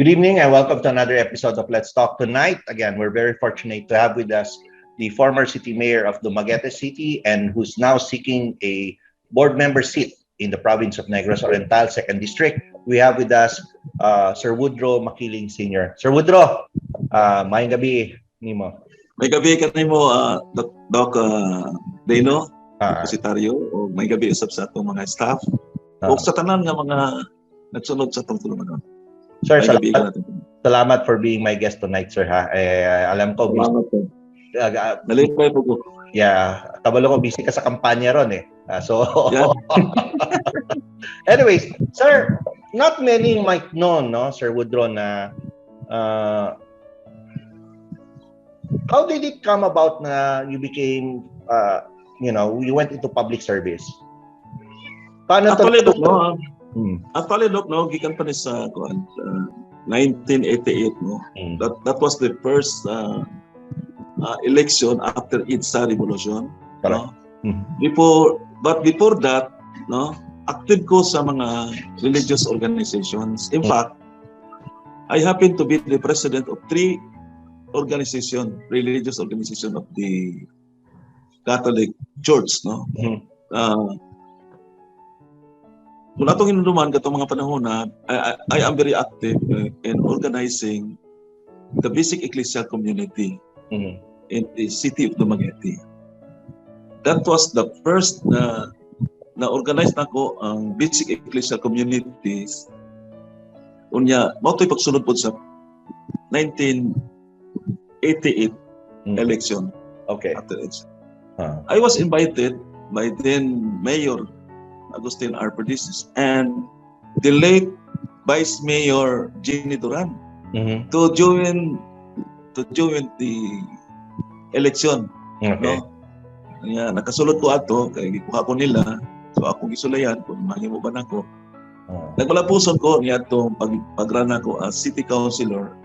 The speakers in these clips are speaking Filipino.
Good evening and welcome to another episode of Let's Talk Tonight. Again, we're very fortunate to have with us the former city mayor of Dumaguete City and who's now seeking a board member seat in the province of Negros Oriental, 2nd District. We have with us Sir Woodrow Maquiling Sr. Sir Woodrow, maayong gabi nimo. May gabi ka nimo, Dok Dinno, Depositaryo, o may gabi usab sa atong mga staff, o sa tanan nga mga nagsunod sa itong tulungan. Sir, salamat for being my guest tonight, sir. Ha? Alam ko, nalipay po ko. Yeah, kabalo ko, busy ka sa kampanya ron eh. Yeah. Anyways, sir, not many might know, no, Sir Woodrow, na how did it come about na you became, you went into public service? Paano Actually, Dok, gikan pa ni sa 1988, no? That was the first election after EDSA revolution. No? Before that, no, active ko sa mga religious organizations. In fact, I happen to be the president of 3 religious organization of the Catholic Church, no? Kung atong hinunduman katong mga panahon na I am very active in organizing the basic ecclesial community in the city of Dumaguete. That was the first na organize nako ang basic ecclesial communities. Unya, mao to'y pagsunod po sa 1988 election. Okay. After election. I was invited by then Mayor Agustin R. Perdices and the late Vice Mayor Jenny Duran to join the election. Okay. No? Yeah, nakasulod ko ato kay gikuha ko nila, so ako gisulayan kung mahimo ba nako. Nagpalapuson ko niya itong pag-run ako as city councilor.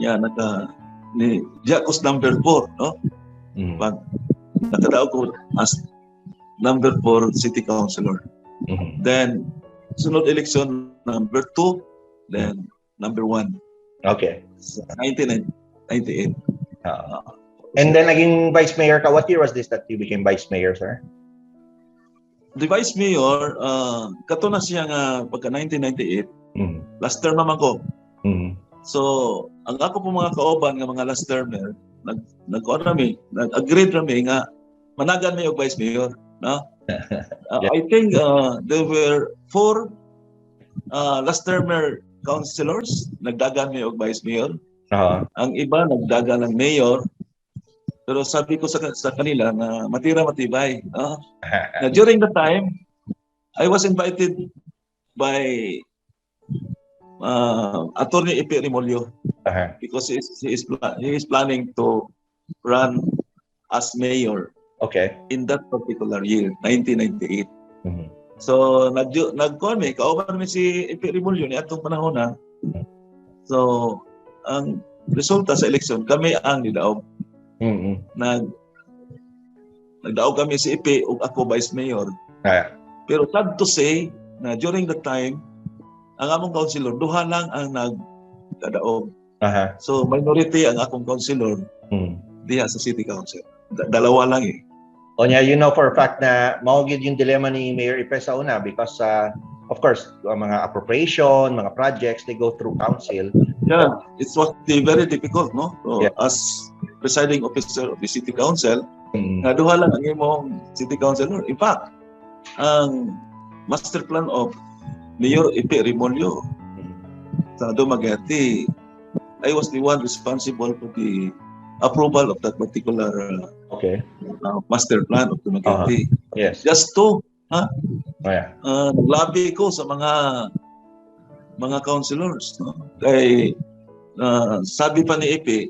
Yeah, ni Jacob's number 4, no? Pag nakadaog ko as number 4 city councilor. Then sunod election number 2, then number 1. Okay. 1998. And then naging vice mayor ka. What year was this that you became vice mayor, sir? The vice mayor, kato na siya nga pagka 1998, last term naman ko. So, ang ako po mga kaoban nga mga last termer, nag-agreed rami nga managan may og vice mayor, no? I think there were 4 last termer councilors nagdagan may og vice mayor. Ang iba nagdagan ng mayor. Pero sabi ko sa kanila na matira-matibay. Now, during the time, I was invited by Attorney Epe Remolyo because he is planning to run as mayor. Okay. In that particular year, 1998. So nagkuan mi kauban mi si Epe Remolyo ni atong panahon na. So ang resulta sa election kami ang nidaog. Nagdaog kami si Epe ug ako vice mayor. Pero sad to say na during the time ang among councilor duha lang ang nagkadaog. So minority ang akong councilor diha sa city council. Dalawa lang eh. Onya, you know for a fact na maugid yung dilemma ni Mayor Epe sa una because of course mga appropriation, mga projects, they go through council. Yeah, it was very difficult, no? So, as presiding officer of the city council, duha lang ang imong city councilor. In fact, ang master plan of Mayor Epe Remolyo sa Dumaguete, I was the one responsible for the approval of that particular master plan of Dumaguete. Yes. Just to, naglabi ko sa mga councilors, no? Kay sabi pa ni Epe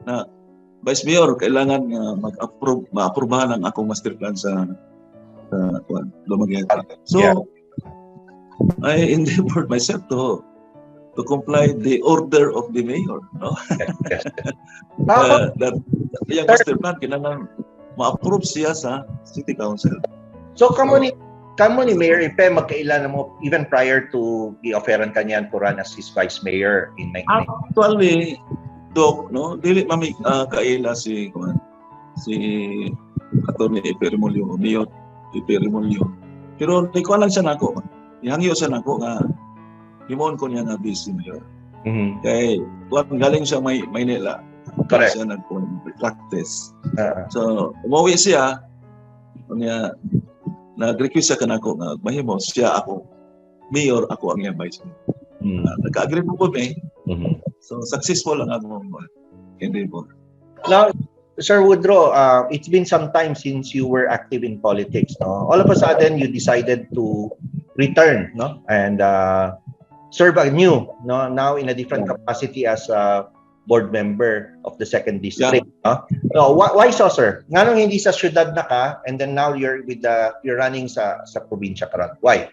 na Vice Mayor kailangan ma-approbahan ang akong master plan sa Dumaguete. So I endeavored myself to comply the order of the mayor, no? That yung master plan kailangan ma-approve siya sa city council. So kamo ni kamo ni Mayor Ipe magkailan mo even prior to i-offeran kanyan to run as his vice mayor in 1990? Actually, Dok, no, dili mami kaila si Atty. Ipe Remolyo, Mayor Ipe Remolyo. Pero di ko lang siya nako. Ihangyo siya nako nga himon ko niya nga vice mayor. Kay galing siya Maynila. Correct. Siya nag-practice. So, umuwi siya. Kanya nag-request siya kanako nga mahimo siya ako mayor, ako ang iyang vice mayor. Nagka-agree po kami. So, successful ang ako hindi po. Now, Sir Woodrow, it's been some time since you were active in politics, no? All of a sudden, you decided to return, no? And serve anew, no? Now in a different capacity as a board member of the 2nd District, no? So, why so, sir? Nganong hindi sa syudad na ka, and then now you're running sa probinsya karon? Why?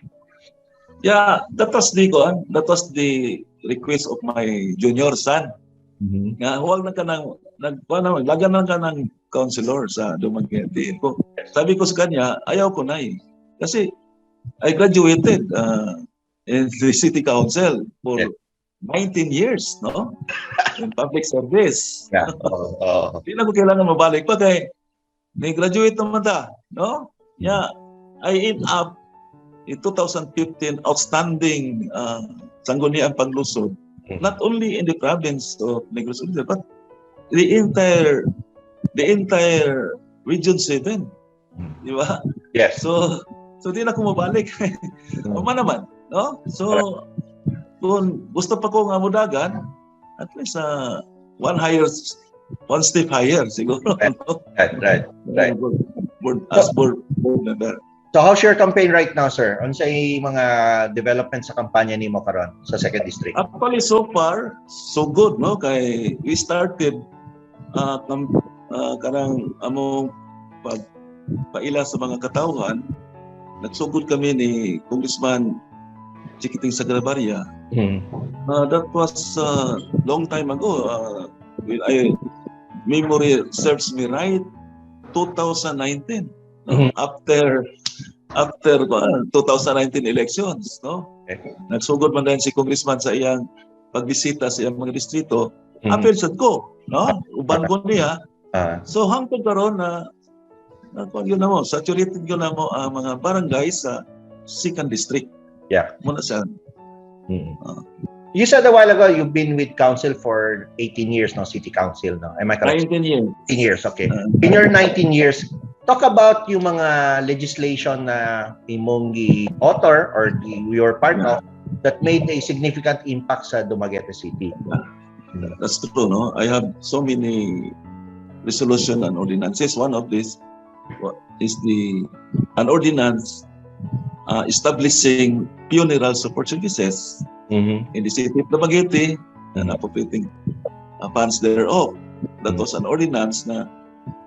Yeah, that was the request of my junior son. Nga huwag na ka nang maglagan na ka ng councilor sa Dumaguete. Sabi ko sa kanya, ayaw ko na eh. Kasi I graduated in the city council for 19 years, no? In public service. Yeah. Hindi na ko kailangan mabalik pa kay nag-graduate naman ta, no? Yeah, I end up in 2015 outstanding sangguniang paglusod, not only in the province of Negros Oriental, but the entire Region 7. Di ba? Yes. So di na ko mabalik. Uma naman, no? So kung gusto pa ko nga mudagan, at least one step higher siguro. Right. Board member. So how's your campaign right now, sir? Ano sa mga development sa kampanya nimo karon sa 2nd District? Actually, so far, so good, no? Kay we started karang among paila sa mga katawhan. Nagsugod kami ni Congressman Chikiting Sagrabaria. That was long time ago. Memory serves me right, 2019. After 2019 elections, no? Nagsugod man din si Congressman sa iyang pagbisita sa iyang mga distrito. Apel sad ko, no? Uban ko niya. So hangtod karon na yun na mo, saturated yun na mo ang mga barangay sa 2nd District. Yeah. Muna siya. You said a while ago you've been with council for 18 years, no? City council, no? Am I correct? 19 years. 18 years, okay. In your 19 years, talk about yung mga legislation na imong gi-author or you're part of that made a significant impact sa Dumaguete City. That's true, no? I have so many resolution and ordinances. One of these is an ordinance establishing funeral support services in the city of Dumaguete and appropriating funds thereof. That was an ordinance na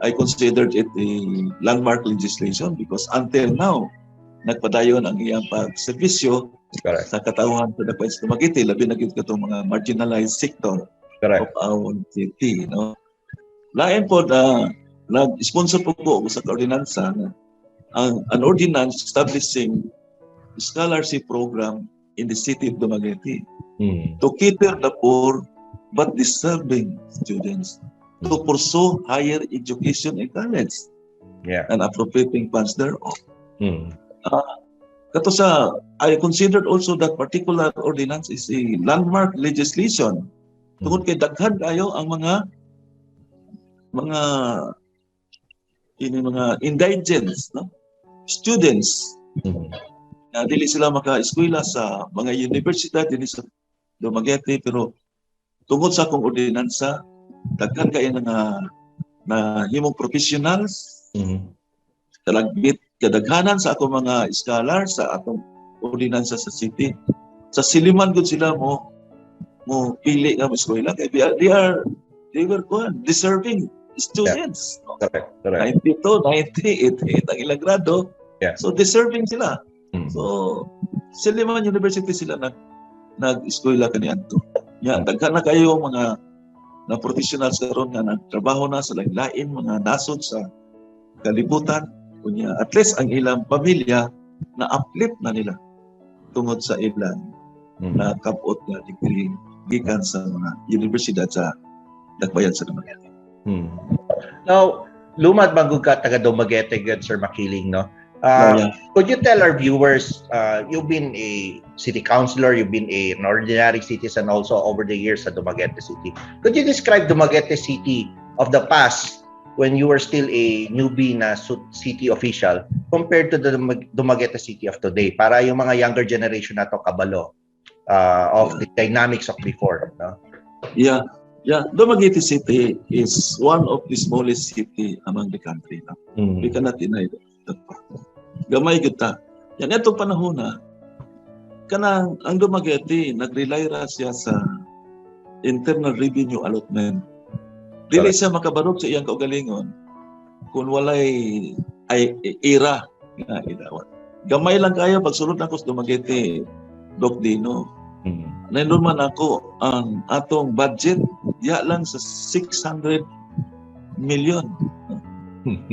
I considered it a landmark legislation because until now, nagpadayon ang iyang pagservisyo sa katawhan sa Dakwes Dumaguete, labi na gyud katong mga marginalized sector of our city, no? Lain po nag-sponsor po ko sa ordinansa an ordinance establishing scholarship program in the city of Dumaguete to cater the poor but deserving students to pursue higher education in college and appropriating funds thereof. Kato sa, I considered also that particular ordinance is a landmark legislation. Tungod kay daghan kayo ang mga indigents, no? Students na dili sila maka-eskwela sa mga universidad dili sa Dumaguete, pero tungod sa akong ordinansa daghan kayo na himong professionals, talagbit kadaghanan sa akong mga scholars sa atong ordinansa sa city. Sa siliman gud sila mo pili nga eskwela kay they were deserving students. Correct. 92, 98 ang ilang grado. So deserving sila. So Siliman University sila nag-eskwela kaniadto. Daghan na kayo mga na professionals karon nga nagtrabaho na sa lain-lain mga nasod sa kalibutan kunya at least ang ilang pamilya na-uplift na nila tungod sa ilang na kapot na degree gikan sa mga universidad sa Dakbayan sa Dumaguete. Now, lumad magug ka taga Dumaguete, good Sir Maquiling, no? Yeah. Could you tell our viewers, you've been a city councilor, you've been an ordinary citizen also over the years sa Dumaguete City. Could you describe Dumaguete City of the past when you were still a newbie na city official compared to the Dumaguete City of today para yung mga younger generation na to kabalo of the dynamics of before, no? Yeah. Dumaguete City is one of the smallest city among the country. No? We cannot deny that. Gamay kita. Yan itong panahon na kanang ang Dumaguete nag-rely ra siya sa internal revenue allotment. Dili siya makabarog sa iyang kaugalingon kung walay era nga idawat. Gamay lang kayo pagsulod na ko sa Dumaguete, Dok Dinno. Nandun man ako ang atong budget ya lang sa 600 million.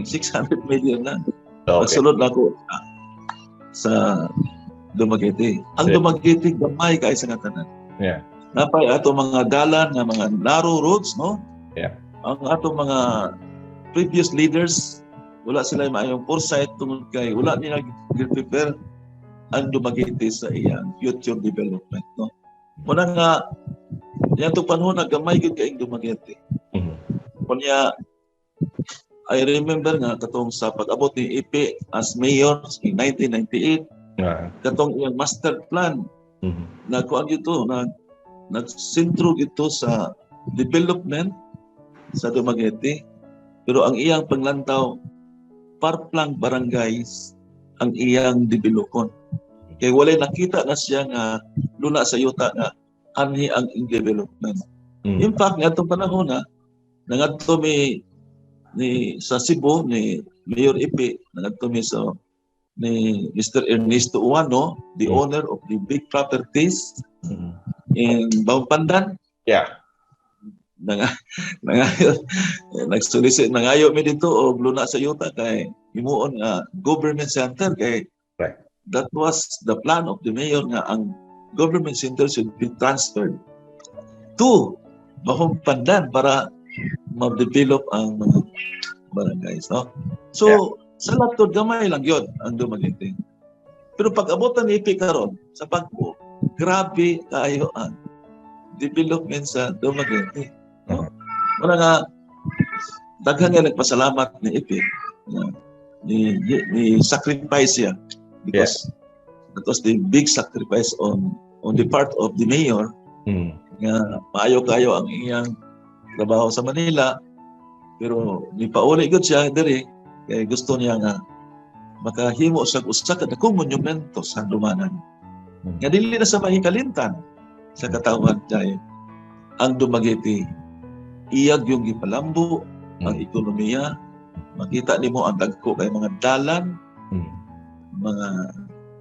600 million lang. Pagsulod na ako sa Dumaguete. Ang Dumaguete gamay kay sa katanan. Yeah. Napay ato mga dalan nga mga narrow roads, no? Yeah. Ang ato mga previous leaders wala sila maayong foresight tungod kay wala nila prepare ang Dumaguete sa iyang future development, no? Muna nga yan itong panahon na gamay gud kay Dumaguete. Kunya I remember nga katong sa pag-abot ni Ipe as mayor in 1998, katong iyang master plan na kuan gito na nagsentro gito sa development sa Dumaguete, pero ang iyang panglantaw parplang barangays ang iyang developon. Kay walay nakita na siya nga luna sa yuta nga anhi ang development. In fact, nga itong panahon na nangadto ni sa Cebu ni Mayor Ipe, nangadto ni Mr. Ernesto Uano, the owner of the big properties in Bawpandan. Yeah. Nagsolicit nangayo mi dito og luna sa yuta kay himuon nga government center kay that was the plan of the mayor nga ang government center should be transferred to Bawpandan para ma-develop ang mga barangays, no? So sa latod gamay lang yun ang Dumaguete. Pero pag-abutan ni Ipe karon sa pagbo, grabe kayo ang development sa Dumaguete. No? Wala nga, daghan nga nagpasalamat ni Ipe ni sacrifice siya because that was the big sacrifice on the part of the mayor nga maayo kayo ang iyang trabaho sa Manila, pero ni pauli gud siya diri kay gusto niya nga makahimo sa usa ka dakong monumento sa Dumanan nga dili na sa mahikalintan sa katawan kay ang Dumaguete iyag yung gipalambo ang ekonomiya. Makita nimo ang dagko kay mga dalan, mga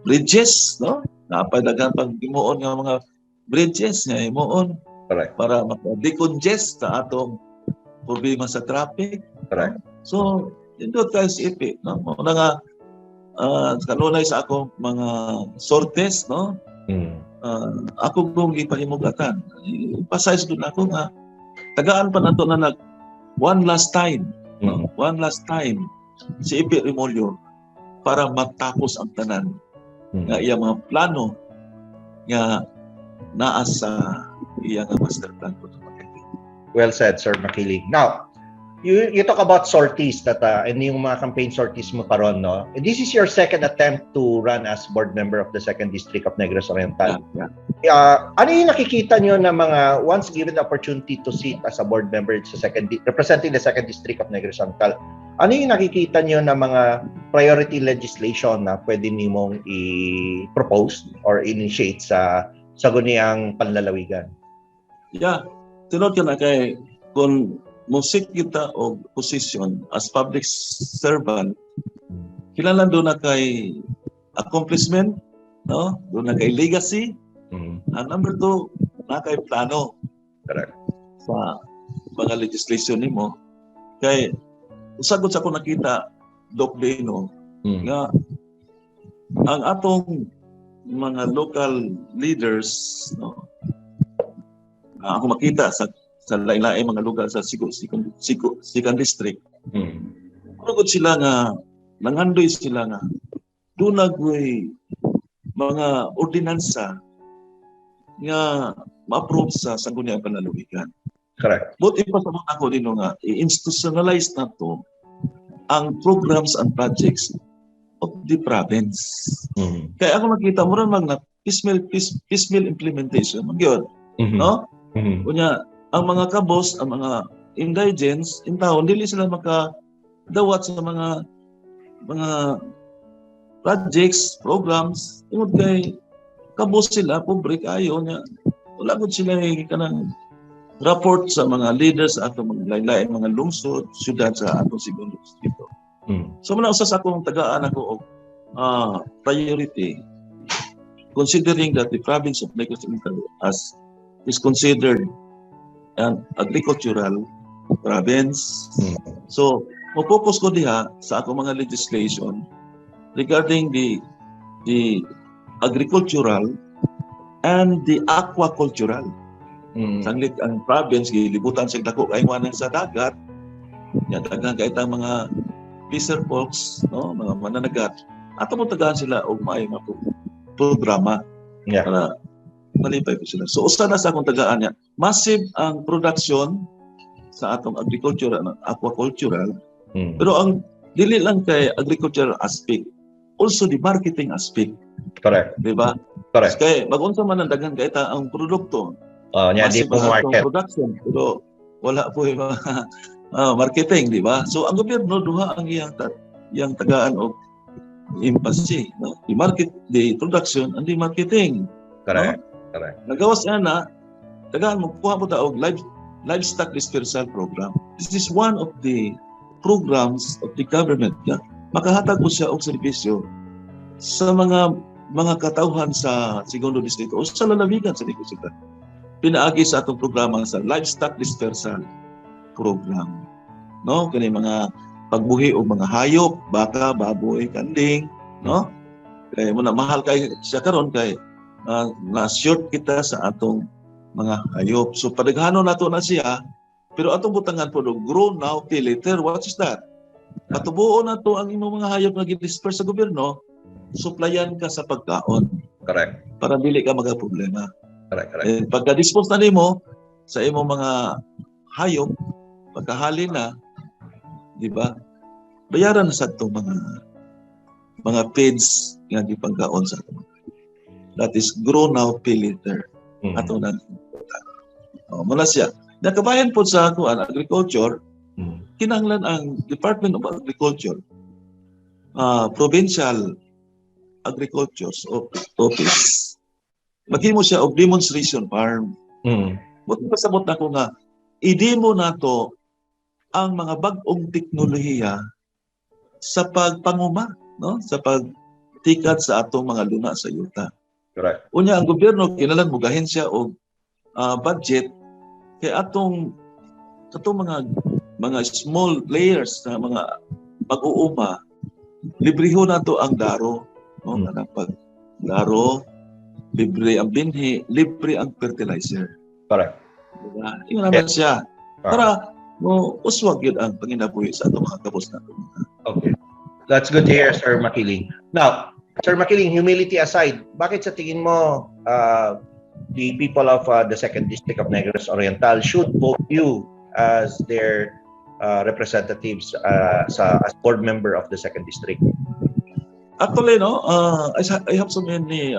bridges, no? Napadagan pag himuon nga mga bridges nga himuon para maka-decongest sa atong problema sa traffic. So, indot tayo si Ipe, no? Una nga kanunay sa akong mga sortes, no? Ako kung ipahimugatan, emphasize doon ako nga tagaan pa nato na one last time si Ipe Remolyo para matapos ang tanan nga iya mga plano nga naa sa iya nga master plan po. Well said, Sir Maquiling. Now, you talk about sorties that and yung mga campaign sorties mo karon, no? This is your second attempt to run as board member of the 2nd District of Negros Oriental. Ano yung nakikita nyo na mga once given the opportunity to sit as a board member sa representing the 2nd District of Negros Oriental? Ano yung nakikita nyo na mga priority legislation na pwede nimong i-propose or initiate sa guniyang panlalawigan? Yeah, tinod ka na kay kung musik kita o position as public servant, kilala doon na kay accomplishment, no? Doon na kay legacy. And number 2, na kay plano. Correct. Sa mga legislation nimo. Kay usagod sa ako nakita, Dok Dinno, nga ang atong mga local leaders, no, ako makita sa lain-lain mga lugar sa second district. Pagod sila nga nangandoy sila nga dunag mga ordinansa nga ma-approve sa sangguniang panlalawigan. Correct. But ipasabot ako dino nga i-institutionalize na to ang programs and projects of the province. Kaya ako makita mo rin na piecemeal implementation. Magyod, no? Kunya, ang mga kabos, ang mga indigents, in taon, dili sila makadawat sa mga projects, programs, tungod kay kabos sila, pobre kayo niya. Wala gud sila kanang report sa mga leaders ato mga lain-lain mga lungsod, syudad sa atong segundo distrito. So muna usa sa akong tagaan ako priority considering that the province of Negros Occidental is considered an agricultural province. So mo-focus ko diha sa akong mga legislation regarding the agricultural and the aquacultural. Sanglit ang province gilibutan sa dako kay wanan sa dagat. Ya daghang kay tang mga fisher folks, no, mga mananagat. Ato mo tagaan sila og maayo nga programa para malipay ko sila. So usa na sa akong tagaan niya, massive ang production sa atong agricultural and aquacultural. Pero ang dili lang kay agricultural aspect, also the marketing aspect. Correct. Di ba? Correct. Kaya mag-unsa man ang daghan kay ang produkto. Di po market. Production, pero wala po yung marketing, di ba? So ang gobyerno duha ang iyang tagaan og emphasis, no? The production and the marketing. Correct. No? Correct. Nagawas na tagaan mo kuha mo ta og livestock dispersal program. This is one of the programs of the government na makahatag mo siya og serbisyo sa mga katauhan sa segundo distrito o sa lalawigan sa Negros Occidental. Pinaagi sa atong programa sa livestock dispersal program. No? Kani mga pagbuhi og mga hayop, baka, baboy, kanding, no? Kay mo na mahal kay siya karon kay na-short kita sa atong mga hayop. So padaghanon nato na siya, pero atong butangan po grow now, pay later. What is that? Patubuo na to ang imong mga hayop nga gi-disperse sa gobyerno, suplayan ka sa pagkaon. Correct. Para dili ka magka-problema. Correct. Pagka-dispose na nimo sa imong mga hayop, pagkahali na, di ba? Bayaran na sa itong mga feeds nga gipangkaon sa ato. That is grow now, pay later. Ato na. Muna siya. Nakabayan po sa ako ang agriculture, kinahanglan ang Department of Agriculture, Provincial Agriculture Office. Maghimo siya og demonstration farm. Buti pasabot na ko nga, i-demo na to ang mga bag-ong teknolohiya sa pagpanguma, no? Sa pagtikat sa atong mga luna sa yuta. Correct. Unya ang gobyerno kinahanglan mugahin siya og budget kay atong mga small players na mga pag-uuma, librehon na to ang daro, no? Kanang pag-daro, libre ang binhi, libre ang fertilizer. Correct. Diba? Yun naman siya. Para uswag yun ang panginabuhi sa itong mga kapos natin. Okay. That's good to hear, Sir Maquiling. Now, Sir Maquiling, humility aside, bakit sa tingin mo the people of the 2nd District of Negros Oriental should vote you as their representatives as board member of the 2nd District? Actually, no, I have so many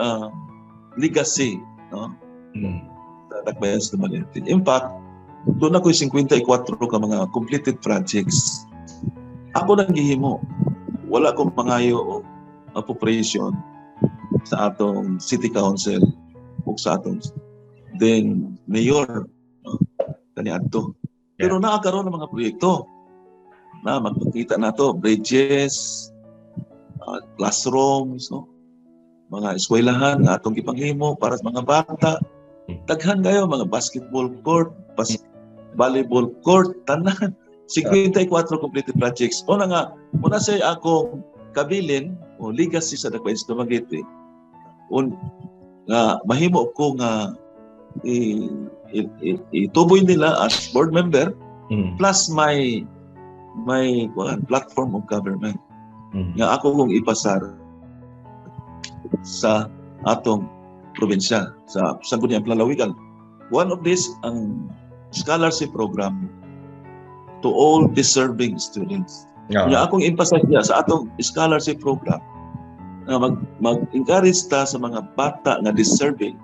legacy, no? Takbayan sa Magalente. In fact, doon ako'y 54 ka mga completed projects. Ako nang gihimo. Wala akong mangayo o appropriation sa atong City Council o sa atong Mayor, no? Kaniadto. Pero nakakaroon ng mga proyekto na magpakita na to, bridges, classrooms, no? Mga eskwelahan na atong ipanghimo para sa mga bata. Daghan kayo mga basketball court, volleyball court, tanan. 54 completed projects. Una nga, muna sa akong kabilin o legacy sa Dok Dinno nga mahimo ko nga ituboy nila as board member plus my platform of government nga ako kong ipasar sa atong probinsya sa Sangguniang Palalawigan. One of this ang scholarship program to all deserving students. Nga akong emphasize niya sa atong scholarship program na mag-encourage ta sa mga bata nga deserving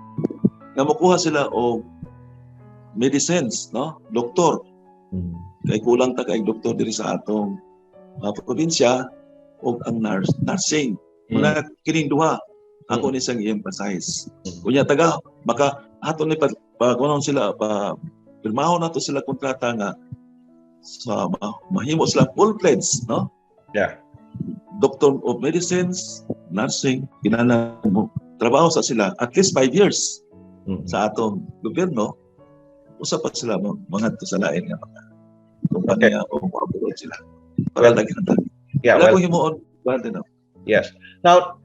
nga makuha sila o medicines, no? Doktor. Kay kulang ta kay doktor diri sa atong probinsya o ang nursing. Muna kining duha ako ni sang i-emphasize. Kunya taga baka ato ni kunon sila pirmahon nato sila kontrata nga sa mahimo sila full-fledged, no? Yeah. Doctor of Medicines, nursing, kinahanglan mo trabaho sa sila at least 5 years sa atong gobyerno. Usa pa sila mga sa lain nga mga kumpanya o abroad sila. Para daghan. Yeah, wala ko himuon no? Yes. Now,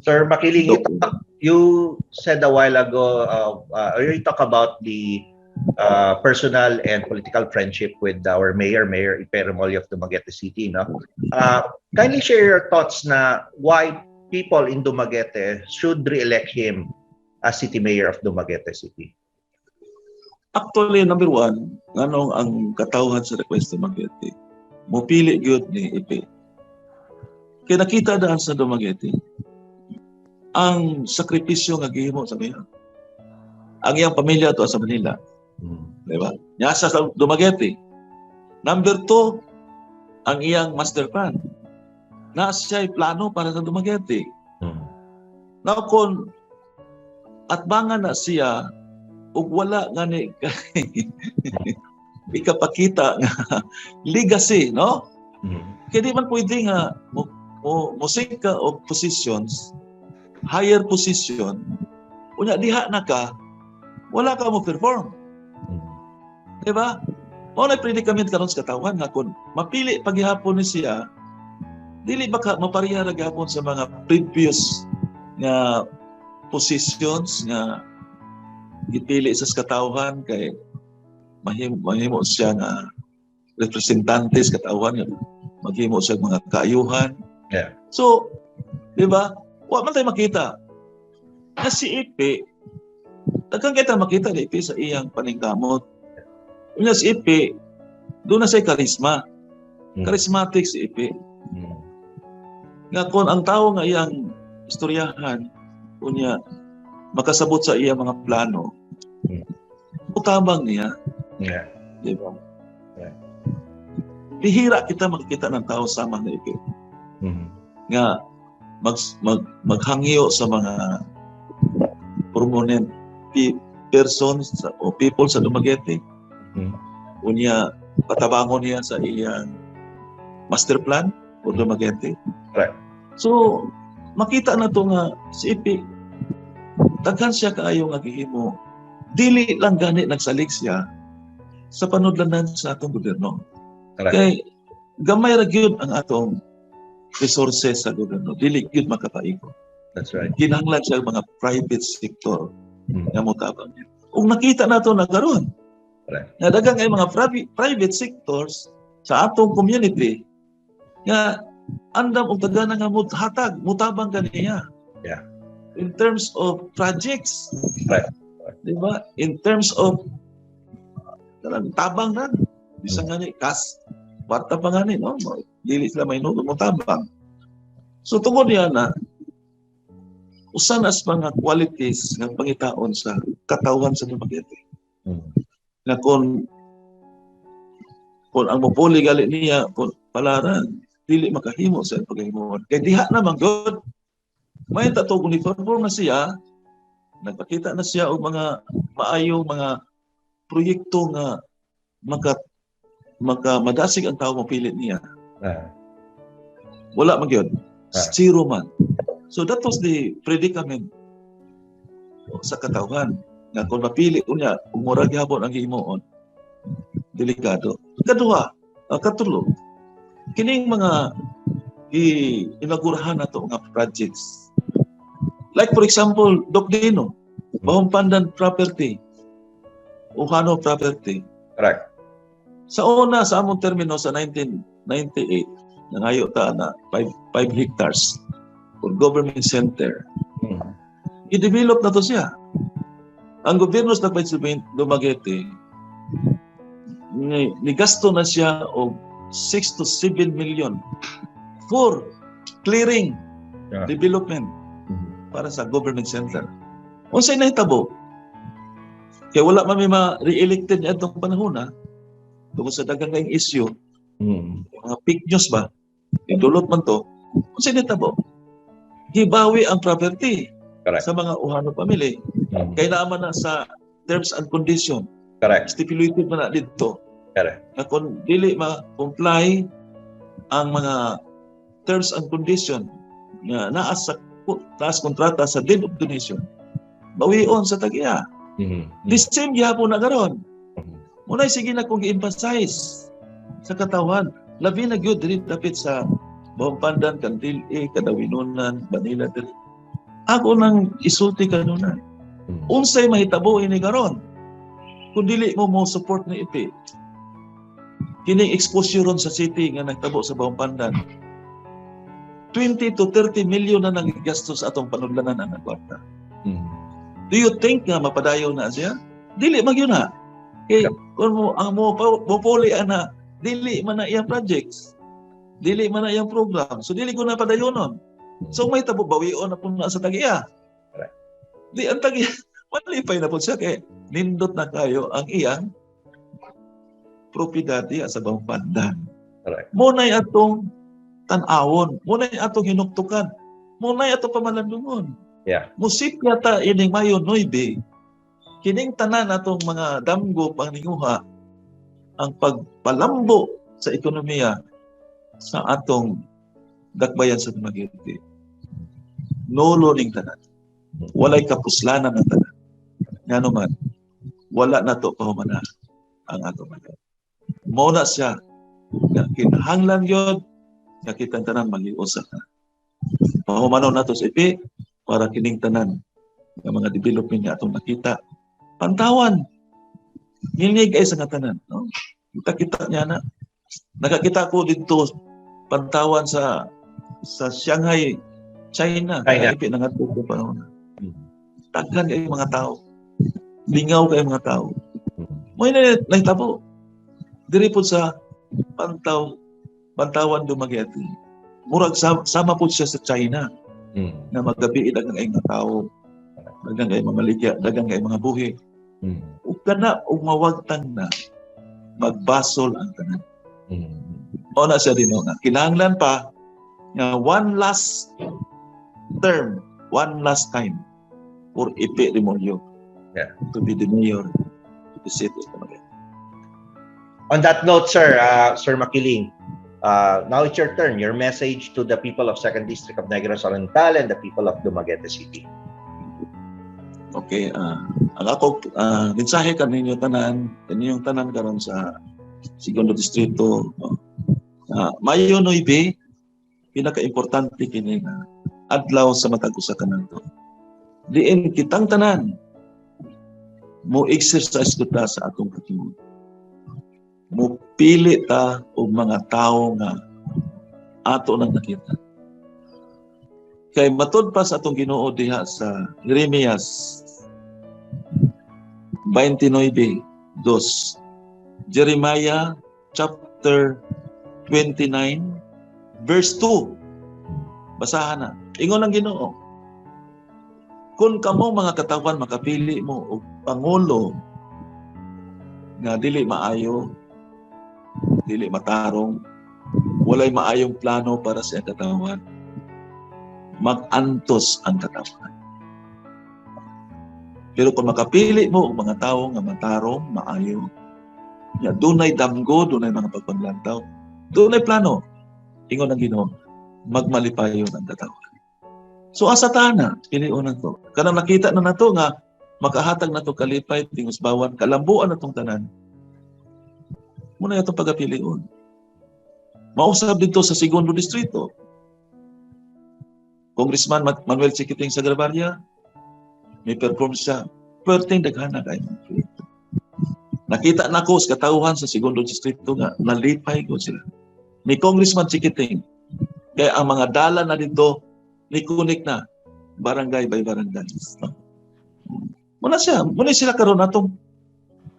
Sir Maquiling, you said a while ago, you talk about the personal and political friendship with our Mayor Iperemolyo of Dumaguete City. No? Kindly share your thoughts na why people in Dumaguete should re-elect him as City Mayor of Dumaguete City. Actually, number one, nganong ang katawhan sa request ng Dumaguete, mupili gyud ni Ipe. Kaya nakita daan sa Dumaguete, ang sakripisyo nga gihimo sa Mayor. Ang iyang pamilya to sa Manila. Diba? Nyasa sa Dumaguete. Number 2, ang iyang master plan. Na siya'y plano para sa Dumaguete. Now, kung atbangan na siya, ug wala nga ni ikapakita nga legacy, no? Kaya di man pwede nga musik ka o positions, higher position, unya diha na ka, wala ka mo perform. Diba? Mao na predicament karon sa katawan nga kung mapili paghihapon ni siya, dili ba ka mapareha ra gyapon sa mga previous nga positions nga gipili sa katawan kay mahimo siya nga representante sa katawan nga maghimo siya mga kaayuhan. Yeah. So, diba? Wa man tayo makita. Na si Ipe, tagang kita makita ni Ipe sa iyang paningkamot. Unya si Ipe, doon na siya karisma. Charismatic si Ipe. Nga kung ang tao nga iyang istoryahan, unya makasabot sa iyang mga plano, utabang niya. Yeah. Diba? Yeah. Bihira kita makikita ng tao sama na Ipe. Nga maghangyo sa mga prominent persons o people sa Dumaguete. Unya patabangon niya sa iyang master plan for Dumaguete. Right. So makita na to nga si Ipi daghan siya kaayo nga gihimo. Dili lang gani nagsalig siya sa panudlanan sa atong gobyerno. Right. Kay gamay ra gyud ang atong resources sa gobyerno. Dili gyud makapaiko. That's right. Kinahanglan siya mga private sector nga motabang niya. Ug nakita nato na karon. Right. Nga daghang ay mga private sectors sa atong community nga andam og tagana nga hatag mutabang kaniya. Yeah. In terms of projects. Right. Diba? In terms of tabang na. Bisa nga ni kas kwarta pa nga ni, no? Dili sila may nudo mo tabang. So tungod niya na usan as mga qualities ng pangitaon sa katawan sa Dumaguete. Na kung ang mupuli gali niya palaran, dili makahimo sa paghimo. Kaya diha naman good. May tatog uniform na siya, nagpakita na siya og mga maayong mga proyekto nga madasig ang tao mapilit niya. Wala man gyud. Zero man. So that was the predicament sa katawan. Nga kung mapili unya, umurag hapon ang himuon, delikado. Kaduha, katulo, kining mga inagurahan na to mga projects. Like for example, Dok Dinno, Bahumpandan property, Uhano property. Correct. Sa una, sa among termino sa 1998, nangayo ta na 5 hectares for government center. I-develop na to siya. Ang gobyerno sa Dumaguete, nigasto na siya o 6 to 7 million for clearing development para sa government center. Unsay nahitabo? Kaya wala man may ma-re-elected niya itong panahon na tungkol sa dagang kayong issue, mga fake news ba? Idulot man to. Unsay nahitabo? Gibawi ang property. Correct. Sa mga Uhano family. Kaya naman na sa terms and condition. Correct. Stipulated man na dito. Correct. Na kung dili ma-comply ang mga terms and condition na naas kontrata sa deed of donation, bawion sa tagiya. The same gihapon na garon. Muna'y sige na kong i-emphasize sa katawan. Labi na gyud diri dapit sa Bahumpandan, Candile, Kadawinunan, Manila diri. Ako nang isulti kanunan. Unsay mahitabo ini karon? Kung dili mo support ni IP. Kining exposure ron sa city nga nagtabo sa Bahumpandan. 20 to 30 million na nagigastos atong panudlanan ang kwarta. Do you think nga mapadayon na siya? Dili magyun na. Kay kung mo puli ana, dili man na iyang projects. Dili man na iyang program. So dili ko na padayonon. So may tabo bawion na po na sa tagiya. Di ang tagiya, malipay na po siya kay nindot na kayo ang iyang propiedad sa Bahumpandan. Muna'y atong tan-awon, muna'y atong hinuktukan, muna'y atong pamalandungon. Musip yata ining Mayo 9, kining tanan atong mga damgo pangninguha ang pagpalambo sa ekonomiya sa atong dakbayan sa Dumaguete. Nolo ning tanan. Walay kapuslanan ng tanan. Nga naman, wala na to pahumana ang atong mga. Mauna siya, kinahanglan yun, nakitang tanan mag-iusa na. Pahumanaw na to sa IP, para kining tanan ng mga development nga atong nakita. Pantawan, nginig ay sa nga tanan. No? Kita-kita niya na. Nakakita ko dito, pantawan sa Shanghai, China. Ipin na nga ito pa panahon. Taghan kayo mga tao. Lingaw kayo mga tao. May nahitabo. Diri po sa Pantawan Dumaguete. Murag sama po siya sa China. Na magabi dagang ay mga tao. Dagang ay mga ligya, dagang ay mga buhi. Ug kana ug mawagtang na magbasol ang tanan. O na siya din na kinahanglan pa nga one last term, one last time for Ipe Remolyo to be the mayor of the city of Dumaguete. On that note, sir, Sir Maquiling, now it's your turn. Your message to the people of 2nd District of Negros Oriental and the people of Dumaguete City. Okay, ang ako mensahe kaninyo tanan, kaninyong tanan karon sa 2nd Distrito, Mayo 9, pinaka-importante kini nga adlaw sa matag usa ka nato. Diin kitang tanan mo exercise ko ta sa atong katingod. Mo pili ta og mga tawo nga ato nang nakita. Kay matud pa sa atong Ginoo diha sa Jeremias 29:2. Jeremiah chapter 29 verse 2. Basahan na. Ingon ang Ginoo. Kung kamo mga katawan makapili mo og pangulo nga dili maayo, dili matarong, walay maayong plano para sa katawan, mag-antos ang katawan. Pero kung makapili mo og mga tawo nga matarong, maayo, nga dunay damgo, dunay mga pagpanglantaw, dunay plano, ingon ang Ginoo, magmalipayon ang katawan. So asa ta na piliunan to. Kanang nakita na nato nga makahatag nato kalipay tingos bawan kalambuan natong tanan. Muna itong pagapiliun. Mausab dito sa 2nd Distrito. Congressman Manuel Chiquiting sa Grabaria, may perform siya. Perting daghana kayo. Nakita na ko sa katauhan sa segundo distrito nga, nalipay ko sila. Ni Congressman Chiquiting, kaya ang mga dala na dito, nikunik na, barangay by barangay. Muna sila karon atong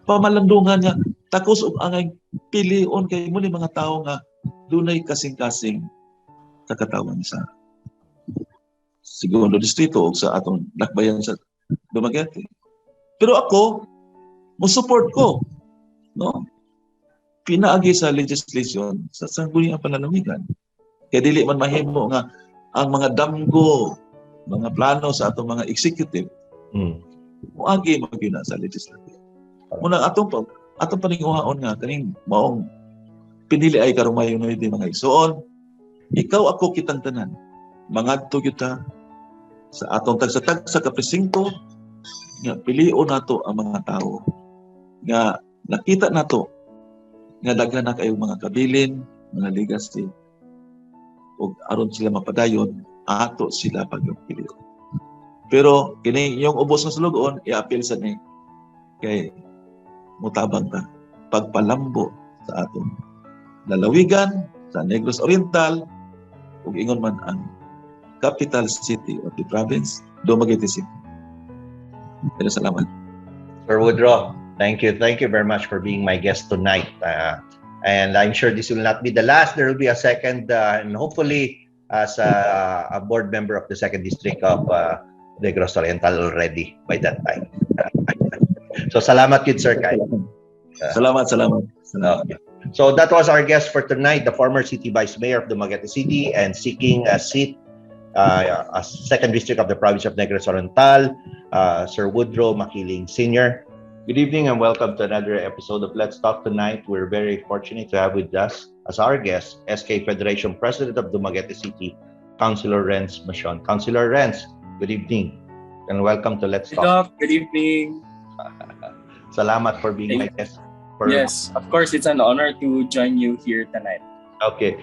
pamalandungan nga, takos og angay pilion kay muli mga tao nga dunay kasing-kasing kakatawan sa segundo distrito o sa atong lakbayan sa Dumaguete. Pero ako, mo-support ko, no? Pinaagi sa legislation sa sangguniang pananamigan. Kaya dili man mahimo nga ang mga damgo, mga plano sa atong mga executive, muagi magina sa legislative. Muna atong paninguhaon nga kaning maong pinili ay karong mayon di mga igsoon. Ikaw ako kitang tanan. Mangadto kita sa atong tagsa-tagsa ka presinto nga pilion nato ang mga tao nga nakita nato nga daghan na kayo mga kabilin, mga legacy ug aron sila mapadayon ato sila pagpilion. Pero kini yung ubos nga sulugon i-appeal sa ni kay mutabang ta pagpalambo sa atong lalawigan sa Negros Oriental ug ingon man ang capital city of the province, Dumaguete City. Pero salamat. Sir Woodrow, thank you. Thank you very much for being my guest tonight. And I'm sure this will not be the last. There will be a second, and hopefully as a board member of the 2nd District of Negros Oriental already by that time. So salamat yun, Sir Kai. Salamat. Okay. So that was our guest for tonight, the former City Vice Mayor of Dumaguete City and seeking a seat as 2nd District of the Province of Negros Oriental, Sir Woodrow Maquiling Sr. Good evening and welcome to another episode of Let's Talk Tonight. We're very fortunate to have with us as our guest, SK Federation President of Dumaguete City, Councilor Renz Macion. Councilor Renz, good evening and welcome to Let's Talk. Doc, good evening. Salamat for being my guest. Yes, of course, it's an honor to join you here tonight. Okay.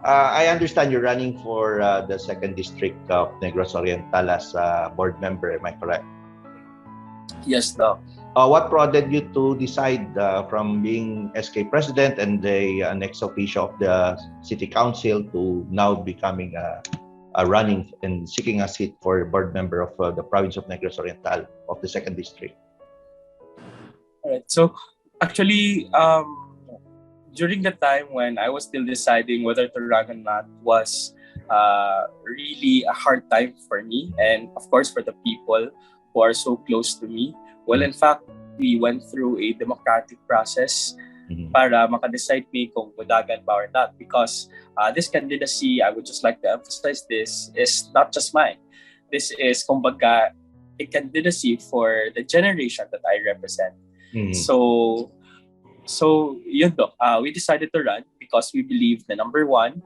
I understand you're running for the 2nd District of Negros Oriental as a board member. Am I correct? Yes, Doc. What prompted you to decide from being SK President and the next official of the City Council to now becoming a running and seeking a seat for board member of the province of Negros Oriental of the 2nd District? All right. So actually, during the time when I was still deciding whether to run or not was really a hard time for me and of course for the people who are so close to me. Well, in fact, we went through a democratic process para makadecide me kung mudagan ba or not because this candidacy, I would just like to emphasize this, is not just mine. This is kumbaga a candidacy for the generation that I represent. So yun do, we decided to run because we believe na number one,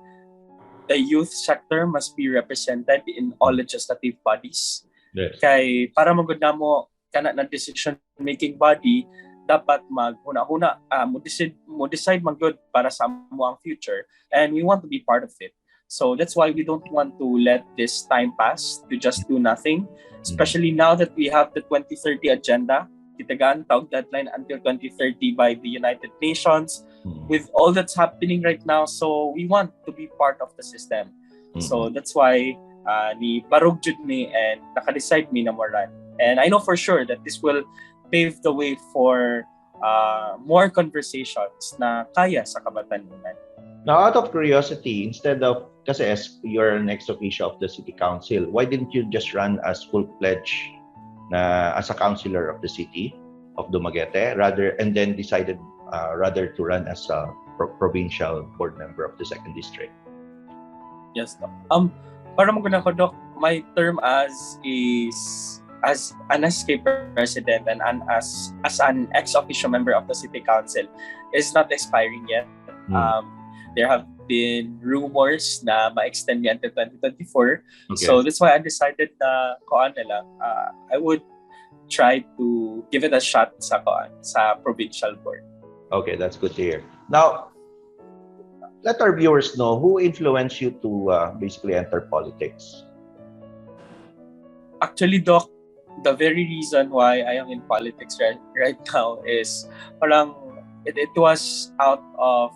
the youth sector must be represented in all legislative bodies. Yes. Kay para magud namo kana na decision making body dapat maghuna-huna mo decide magud para sa amo ang future and we want to be part of it. So that's why we don't want to let this time pass to just do nothing, especially now that we have the 2030 agenda. Kitagaan tawag deadline until 2030 by the United Nations with all that's happening right now. So we want to be part of the system. So that's why ni barog jud ni and naka-decide mi na mo run. And I know for sure that this will pave the way for more conversations na kaya sa kabatanunan. Now, out of curiosity, instead of, kasi as you're an ex-official of the City Council, why didn't you just run as full-fledged as a councilor of the city of Dumaguete and then decided rather to run as a provincial board member of the 2nd District? Yes, Doc. Para maguna ko, Doc, my term as an SK President and as an ex-official member of the City Council is not expiring yet. There have been rumors na ma-extend niya until 2024. Okay. So that's why I decided na I would try to give it a shot sa provincial board. Okay, that's good to hear. Now, let our viewers know who influenced you to basically enter politics. Actually, Doc, the very reason why I am in politics right now is parang it was out of,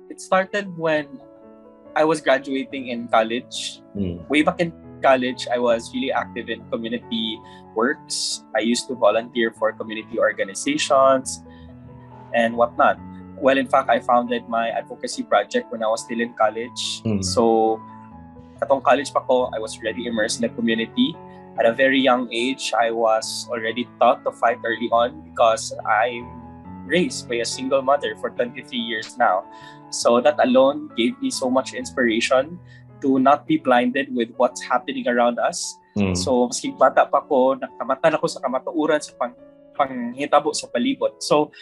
it started when I was graduating in college. Way back in college, I was really active in community works. I used to volunteer for community organizations and whatnot. Well, in fact, I founded my advocacy project when I was still in college. So, katong college pa ko, I was already immersed in the community. At a very young age, I was already taught to fight early on because I'm raised by a single mother for 23 years now. So that alone gave me so much inspiration to not be blinded with what's happening around us. So, maski bata pa ko, nakamatan ako sa kamatuuran sa panghitabo sa palibot. So,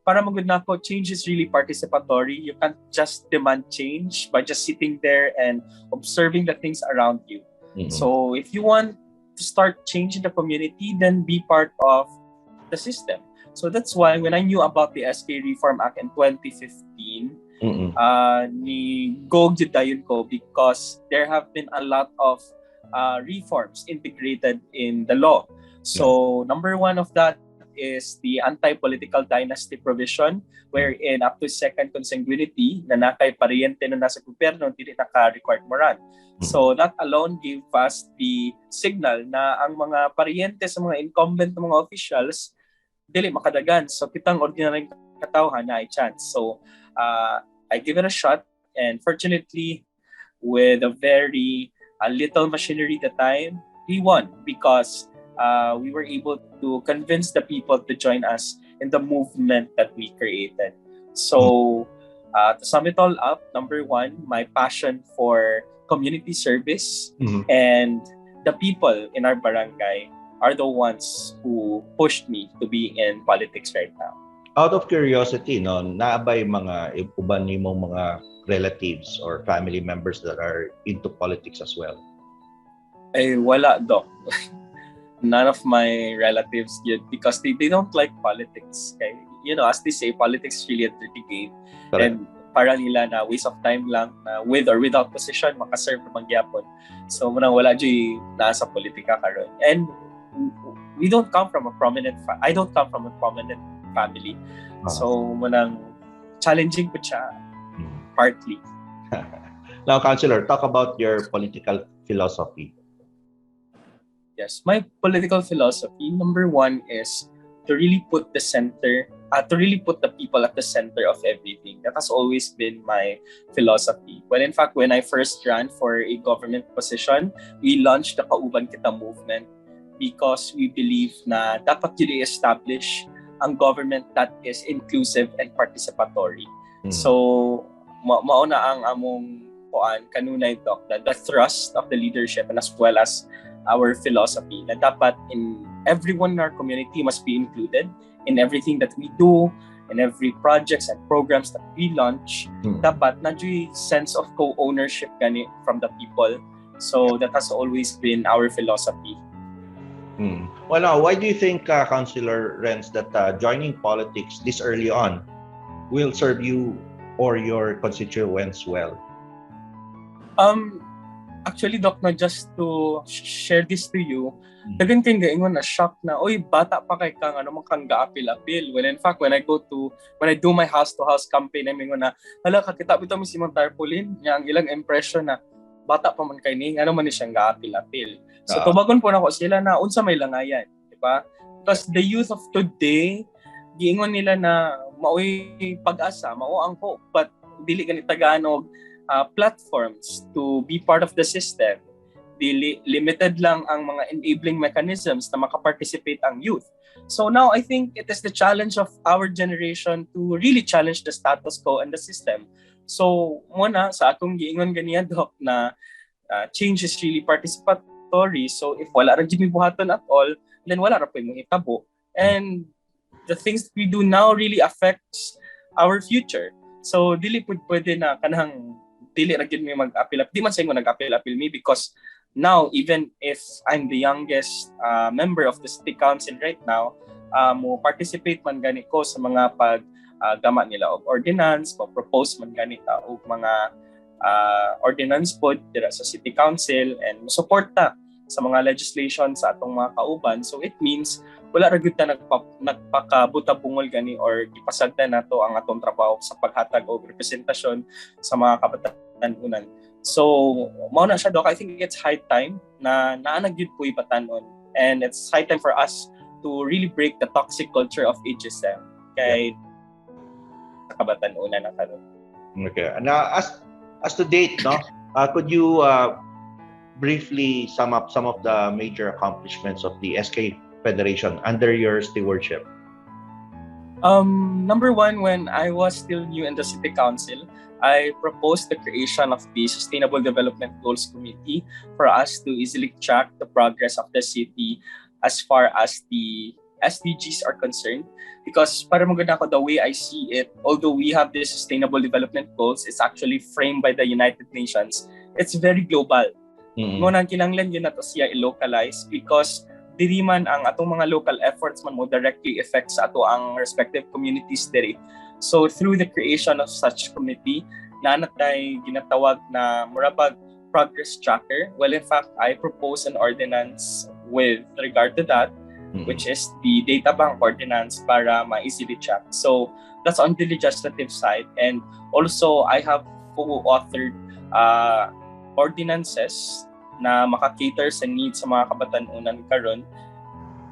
para magud nako, change is really participatory. You can't just demand change by just sitting there and observing the things around you. So if you want to start change in the community, then be part of the system. So that's why when I knew about the SK Reform Act in 2015, ni gog jud dayon ko because there have been a lot of reforms integrated in the law. So number one of that is the anti-political dynasty provision, wherein up to second consanguinity na nakay pariente na nasa gobyerno dili naka-required mo run. So that alone gave us the signal na ang mga pariente sa mga incumbent ng mga officials dili makadagan. So kitang ordinaryong katawhan na ay chance. So I give it a shot, and fortunately with a very little machinery at the time, we won because we were able to convince the people to join us in the movement that we created. So, to sum it all up, number one, my passion for community service and the people in our barangay are the ones who pushed me to be in politics right now. Out of curiosity, no, naabay mga uban nimo mga relatives or family members that are into politics as well? Ay, wala, Doc. None of my relatives yet because they don't like politics. Okay? You know, as they say, politics is really a dirty game. Correct. And para nila na waste of time lang na with or without position, makaserve na mangyapon. So, munang wala dyan nasa politika karon. And we don't come from a prominent I don't come from a prominent family. So, munang challenging po siya partly. Now, Councilor, talk about your political philosophy. Yes, my political philosophy, number one, is to really put the people at the center of everything. That has always been my philosophy. Well, in fact, when I first ran for a government position, we launched the Kauban Kita movement because we believe na dapat yun i-establish ang government that is inclusive and participatory. So, mauna ang among kanunay, Doc, the thrust of the leadership and as well as our philosophy na dapat everyone in our community must be included in everything that we do, in every projects and programs that we launch. Dapat nadyo'y sense of co-ownership gani from the people. So that has always been our philosophy. Well, now, why do you think, Councilor Renz, that joining politics this early on will serve you or your constituents well? Actually, Doc, na just to share this to you, dagan kayong gaingon na shock na, oy, bata pa kay kang ano kang gaapil-apil. Well, in fact, when I do my house-to-house campaign, I mean na, hala, kakita bito mi si Mang Tarpaulin, niya ang ilang impression na, bata pa man kay ni, ano man ni siyang gaapil-apil. So, tubagon po na ko sila na, unsa may langayan, di ba? Because the youth of today, giingon nila na, maoy pag-asa, mao ang hope, but dili ganit Tagalog, platforms to be part of the system. Limited lang ang mga enabling mechanisms na makaparticipate ang youth. So now I think it is the challenge of our generation to really challenge the status quo and the system. So muna sa akong giingon ganiya, Doc, na change is really participatory. So if wala ra gyud buhaton at all, then wala ra po imong hitabo. And the things that we do now really affects our future. So dili pud pwede na kanang dili ra gyud mi mag-apil. Di man sa inyo nag-apil me because now even if I'm the youngest member of the city council right now, mo participate man gani ko sa mga gama nila og ordinance, propose man gani ta og mga ordinance pod dira sa City Council and suporta sa mga legislation sa atong mga kauban. So it means wala ra gyud ta nagpakabuta-bungol gani or gipasagdan nato ang atong trabaho sa paghatag og representasyon sa mga kabatanunan. So mao na siya, Dok. I think it's high time na naanag gyud po ipatanon, and it's high time for us to really break the toxic culture of ageism kay kabatanunan na karon. Okay. Now, as to date, no, could you briefly sum up some of the major accomplishments of the SK Federation under your stewardship? Number one, when I was still new in the City Council, I proposed the creation of the Sustainable Development Goals Committee for us to easily track the progress of the city as far as the SDGs are concerned. Because para maganda ko, the way I see it, although we have the Sustainable Development Goals, it's actually framed by the United Nations. It's very global. Ngunang kinanglan yun na to siya i-localize because diri man ang atong mga local efforts man mo directly affect sa ato ang respective communities diri. So through the creation of such committee, nanatay ginatawag na murabag progress tracker. Well, in fact, I propose an ordinance with regard to that, which is the data bank ordinance para ma-easily track. So that's on the legislative side. And also, I have co-authored ordinances na maka-cater sa needs sa mga kabatanunan karon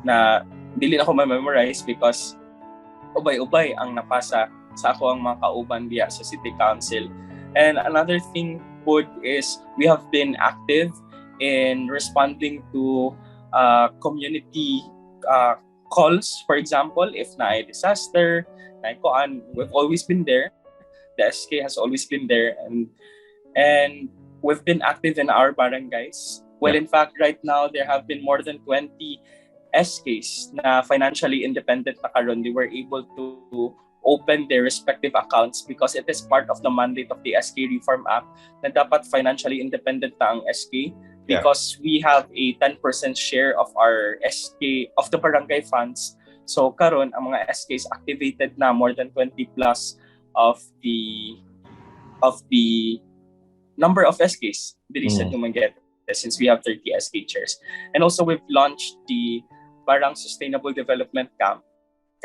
na dili na ko ma-memorize because ubay-ubay ang napasa sa ako ang mga kauban diya sa City Council. And another thing good is we have been active in responding to community calls. For example, if na ay disaster, we've always been there. The SK has always been there, and we've been active in our barangays. Well, in fact, right now, there have been more than 20 SKs na financially independent na karon. They were able to open their respective accounts because it is part of the mandate of the SK Reform Act na dapat financially independent na ang SK because we have a 10% share of our SK, of the barangay funds. So karon ang mga SKs activated na more than 20 plus of the number of SKs diri sa Dumaguete since we have 30 SK chairs. And also we've launched the Barang Sustainable Development Camp.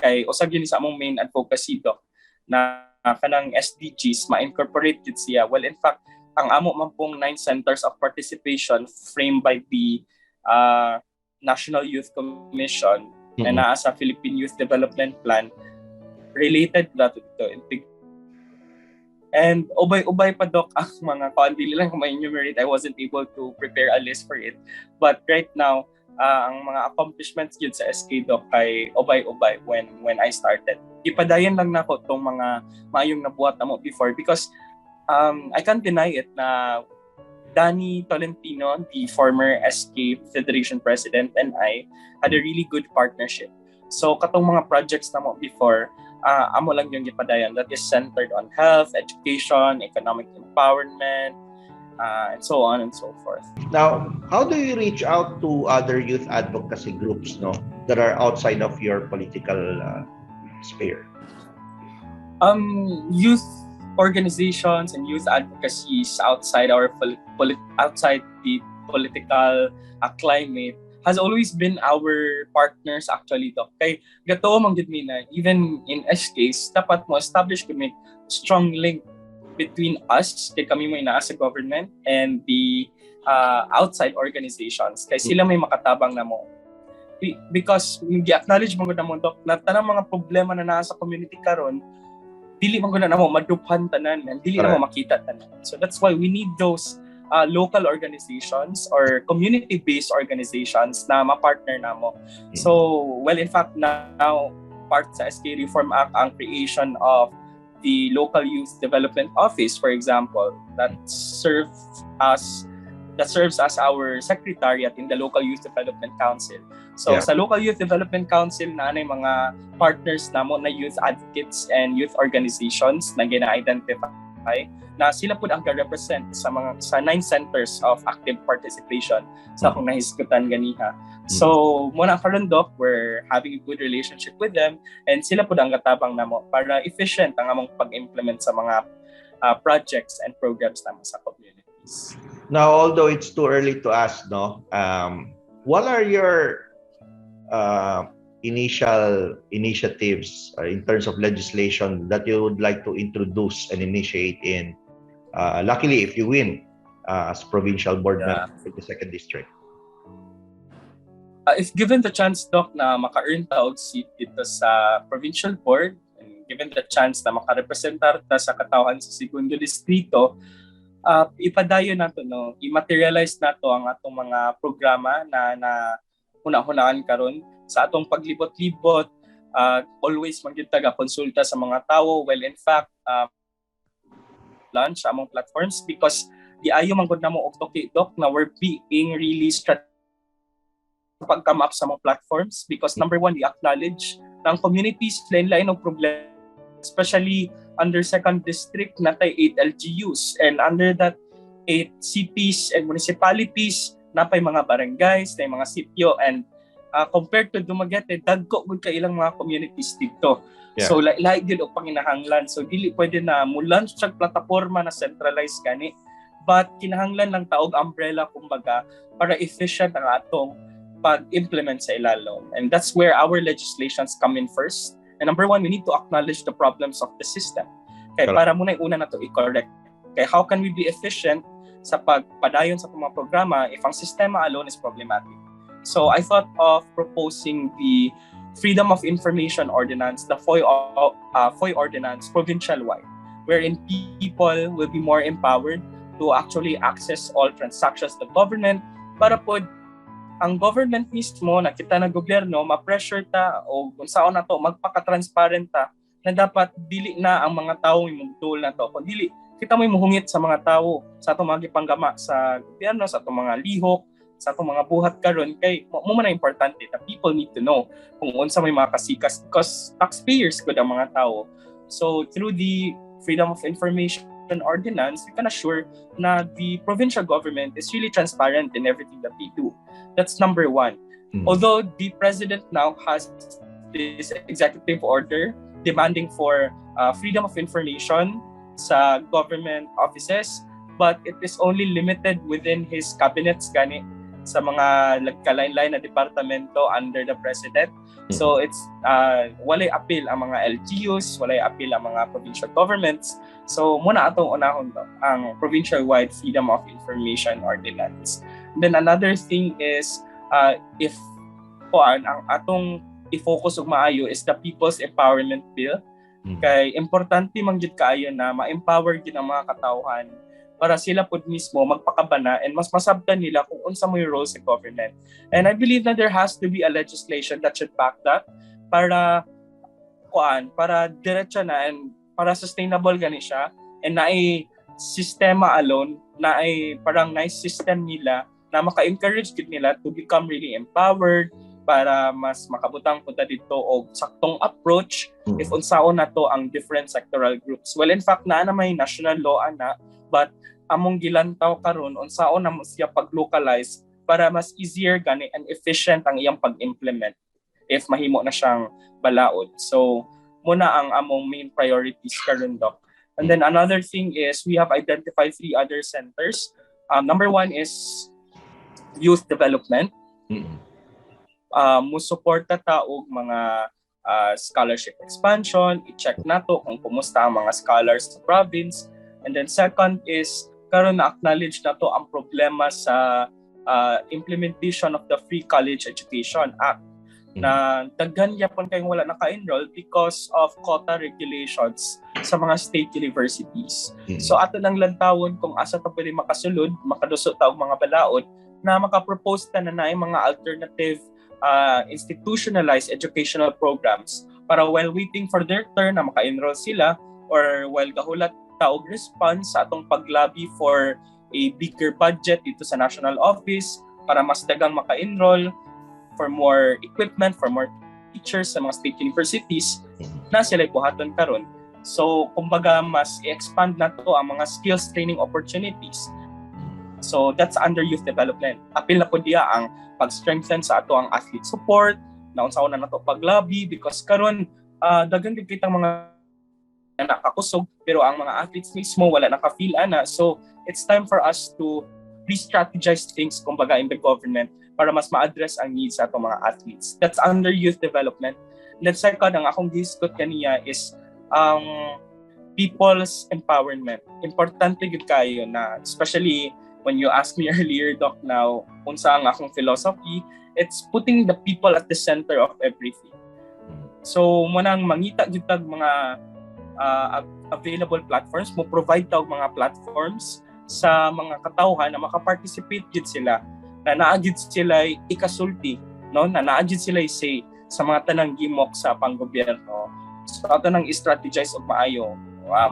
Kay usag yun sa among main advocacy, Dok, na kanang SDGs ma-incorporate yun siya. Well, in fact, ang amo man pong 9 centers of participation framed by the National Youth Commission na naa sa Philippine Youth Development Plan related na to ito. And ubay-ubay pa, Dok, ang mga dili lang kung ma-enumerate. I wasn't able to prepare a list for it. But right now, ang mga accomplishments yun sa SK, Dok, ay ubay-ubay when I started. Ipadayan lang na ko itong mga maayong nabuhat na mo before because I can't deny it na Danny Tolentino, the former SK Federation President, and I had a really good partnership. So katong mga projects na mo before, amo lang yung gipadayan that is centered on health, education, economic empowerment, and so on and so forth. Now, how do you reach out to other youth advocacy groups, no, that are outside of your political sphere? Youth organizations and youth advocacies outside outside the political climate has always been our partners actually, Dok. Kay gato man gid mi na even in SKs dapat mo establish kami strong link between us kay kami mo inaa sa government and the outside organizations kay sila may makatabang na mo because gi-acknowledge mo gud na mo, Dok, na tanang mga problema na naa sa community karon dili man gud na mo maduphan tanan and dili na mo makita tanan. So that's why we need those local organizations or community-based organizations na ma-partner na mo. So, well, in fact, now part sa SK Reform Act ang creation of the Local Youth Development Office, for example, that serves as our secretariat in the Local Youth Development Council. So, sa Local Youth Development Council, naanay mga partners namo na youth advocates and youth organizations na gina-identify na sila po ang ka-represent sa 9 centers of active participation sa akong nahisgutan ganiha. So, muna karon Dok, we're having a good relationship with them and sila po ang katabang namo para efficient ang among pag-implement sa mga projects and programs naman sa communities. Now, although it's too early to ask, no, what are your initial initiatives in terms of legislation that you would like to introduce and initiate in, luckily, if you win as provincial board member for the 2nd district? If given the chance, Doc, na maka-earn taog seat dito sa provincial board, and given the chance na maka-representar ta sa katawhan sa 2nd distrito, ipadayon nato, no, i-materialize nato ang atong mga programa na hunahunaan karon sa atong paglibot-libot, always magditaga konsulta sa mga tawo. Well, in fact, launch among platforms because di ayo man gud namo og Doc na we're being really strategic pag-come up sa mga platforms because number one, we acknowledge na ang communities lain-lain og problema, especially under 2nd district natay 8 LGUs and under that 8 cities and municipalities napay mga barangays, nay mga sitio and compared to Dumaguete, dagko gud ka ilang mga communities dito. Yeah. So lahi gyud og panginahanglan. So dili pwede na mo-launch sa plataporma na centralized gani, but kinahanglan lang taog umbrella kumbaga para efficient ang atong pag-implement sa ilalom. And that's where our legislations come in first. And number one, we need to acknowledge the problems of the system. Kaya para muna yung una na to i-correct. Kaya how can we be efficient sa pagpadayon sa mga programa if ang sistema alone is problematic? So I thought of proposing the Freedom of Information Ordinance, the FOI Ordinance provincial-wide, wherein people will be more empowered to actually access all transactions of the government para po ang government mismo na kita na gobyerno ma-pressure ta o kung saan na to magpaka-transparent ta na dapat dili na ang mga tao imugdol na to kundi kita mo imuhungit sa mga tao sa atong mga gipanggama sa gobyerno, sa atong mga lihok, sa atong mga buhat karon kay mo man importante that people need to know kung unsa may mga kasikas because taxpayers gud ang mga tao. So through the Freedom of Information Ordinance, we can assure na the provincial government is really transparent in everything that they do. That's number one. Although the president now has this executive order demanding for freedom of information sa government offices, but it is only limited within his cabinets gani sa mga nagkalain-lain na departamento under the president. So it's walay appeal ang mga LGUs, walay appeal ang mga provincial governments. So muna atong unahon to, ang provincial-wide Freedom of Information Ordinance. And then another thing is if ang atong i-focus og maayo is the People's Empowerment Bill. Kay importante man gyud kaayo na ma-empower gyud ang mga katawhan para sila pod mismo magpakabana and mas masabtan nila kung unsa mo yung role sa government. And I believe that there has to be a legislation that should back that para diretso na and para sustainable gani siya and naay sistema alone, naay parang nice system nila na maka-encourage gid nila to become really empowered para mas makabutang punta dito og saktong approach if unsaon na to ang different sectoral groups. Well, in fact, na may national law ana, but among gilantaw karon unsaon na mo siya pag-localize para mas easier gani and efficient ang iyang pag-implement if mahimo na siyang balaod. So muna ang among main priorities karon, Doc. And then another thing is we have identified 3 other centers. Number 1 is youth development. Musuporta ta og mga scholarship expansion, i-check nato kung kumusta ang mga scholars sa province. And then second is karon na acknowledge nato ang problema sa implementation of the Free College Education Act na daghan gyapon kayong wala naka-enroll because of quota regulations sa mga state universities. So ato nang lantawon kung asa ta pwede makasulod, makaduso ta og mga balaod na maka-propose ta na naay mga alternative institutionalized educational programs para while waiting for their turn na maka-enroll sila or while gahulat taog response sa atong paglabi for a bigger budget dito sa national office para mas dagang maka-enroll for more equipment, for more teachers sa mga state universities na sila buhaton karon So, kumbaga, mas i-expand na to ang mga skills training opportunities. So, that's under youth development. Apil na po diya ang pag-strengthen sa ato ang athlete support, naunsaon na nato pag-lobby, because karon dagan gid kitang mga nakakusog, pero ang mga athletes mismo wala naka-feel ana. So, it's time for us to re-strategize things, kumbaga, in the government para mas ma-address ang needs sa atong mga athletes. That's under youth development. And then second, ang akong gisgot kaniya is people's empowerment. Importante gid kayo na, especially when you asked me earlier, Doc, now, unsa ang akong philosophy, it's putting the people at the center of everything. So, manang mangita gid tag mga available platforms, mo provide tag mga platforms sa mga katawhan na makaparticipate gid sila, na naagid sila ikasulti, no? Na naagid sila say sa mga tanang gimok sa panggobyerno. So, ato nang i-strategize og maayo,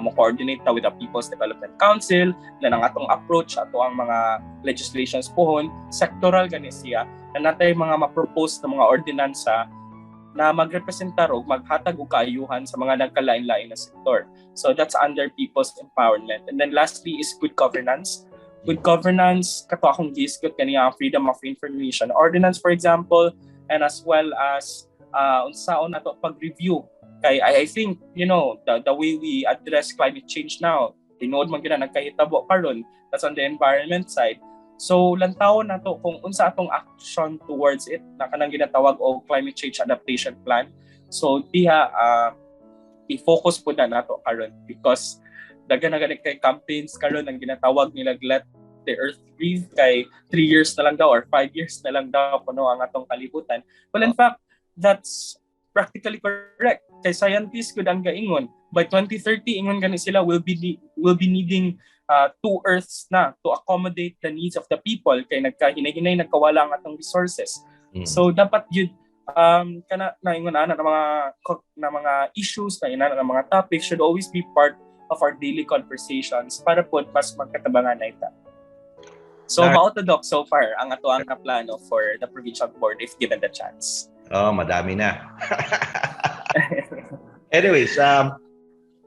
mo coordinate with the People's Development Council, na ang atong approach ato ang mga legislations pohon sectoral gani siya, na natay mga ma-propose na mga ordinansa na magrepresentar o maghatag og kaayuhan sa mga nagkalain-lain na sektor. So that's under people's empowerment. And then lastly is good governance. Good governance, kato akong gisgot kaniya ang Freedom of Information Ordinance, for example, and as well as unsaon nato pag-review. Kay I think, the way we address climate change now, tinuod man gina nagkahitabo karon, that's on the environment side. So lantawon nato kung unsa atong action towards it, na kanang ginatawag og climate change adaptation plan. So diha i-focus po na nato karon, because daghan na kay campaigns karon ang ginatawag nila Let the Earth Breathe, kay 3 years na lang daw or 5 years na lang daw kuno ang atong kalibutan. Well, in fact, that's practically correct. Kay scientists gud ang gaingon, by 2030 ingon gani sila will be needing 2 Earths na to accommodate the needs of the people, kay nagkahinay-hinay nagkawala ang atong resources. So dapat yun kana na ingon ana na mga issues na ina na mga topics should always be part of our daily conversations para po mas magkatabangan na ita. So mao to, Doc, so far ang ato ang plano for the provincial board if given the chance. Oh, madami na. Anyways,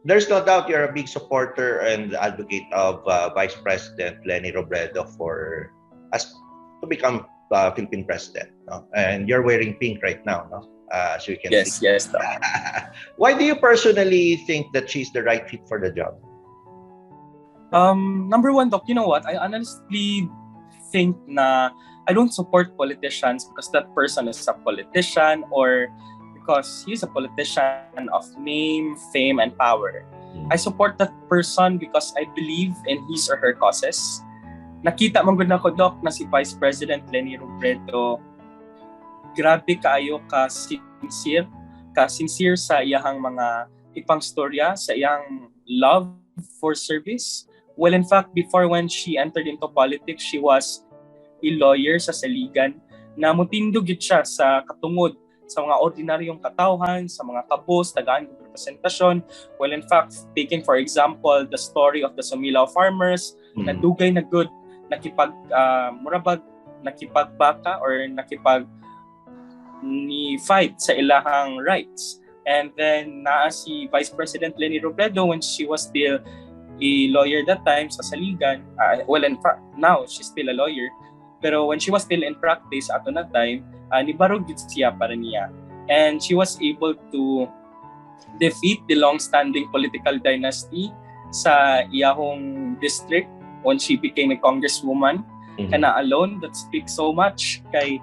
there's no doubt you're a big supporter and advocate of Vice President Leni Robredo to become Philippine President, no? And you're wearing pink right now, no? As you can see. Yes. Why do you personally think that she's the right fit for the job? Number one, Doc, you know what? I honestly think na I don't support politicians because that person is a politician or because he's a politician of name, fame, and power. I support that person because I believe in his or her causes. Nakita man gud nako, Doc, na si Vice President Leni Robredo, grabe kaayo ka sincere sa iyang mga ipangstorya, sa iyang love for service. Well, in fact, before when she entered into politics, she was a lawyer sa saligan na mutindog gid siya sa katungod sa mga ordinaryong katawhan, sa mga kabos, tagaan ng representasyon. Well, in fact, taking for example the story of the Sumilao farmers, na dugay na good, nakipagbaka or fight sa ilahang rights. And then naa si Vice President Leni Robredo when she was still a lawyer that time sa saligan. Well, in fact, now she's still a lawyer. Pero when she was still in practice ato na time, nibarog gid siya para niya. And she was able to defeat the long-standing political dynasty sa iyahong district when she became a congresswoman. Kana alone, that speaks so much kay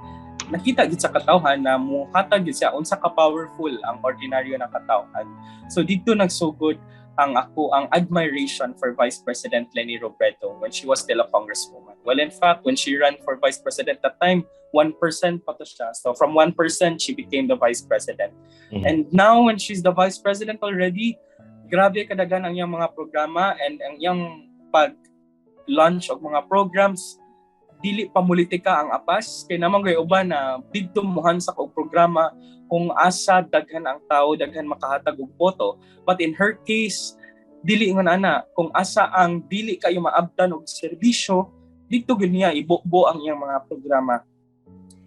nakita gid sa katawhan na muhatag gid siya unsa ka powerful ang ordinaryo na katawhan. So dito nagsugod ang admiration for Vice President Leni Robredo when she was still a congresswoman. Well, in fact, when she ran for Vice President that time, 1% pa to siya. So from 1%, she became the Vice President. And now when she's the Vice President already, grabe kadagan ang iyang mga programa and ang iyang pag-launch og mga programs, dili pa politika ang apas, kay namang gay uban na didto muhan sa og programa kung asa daghan ang tao, daghan makahatag og boto. But in her case, dili ingon ana, kung asa ang dili kayo maabtan og serbisyo, dito gyud niya ibubo ang iyang mga programa.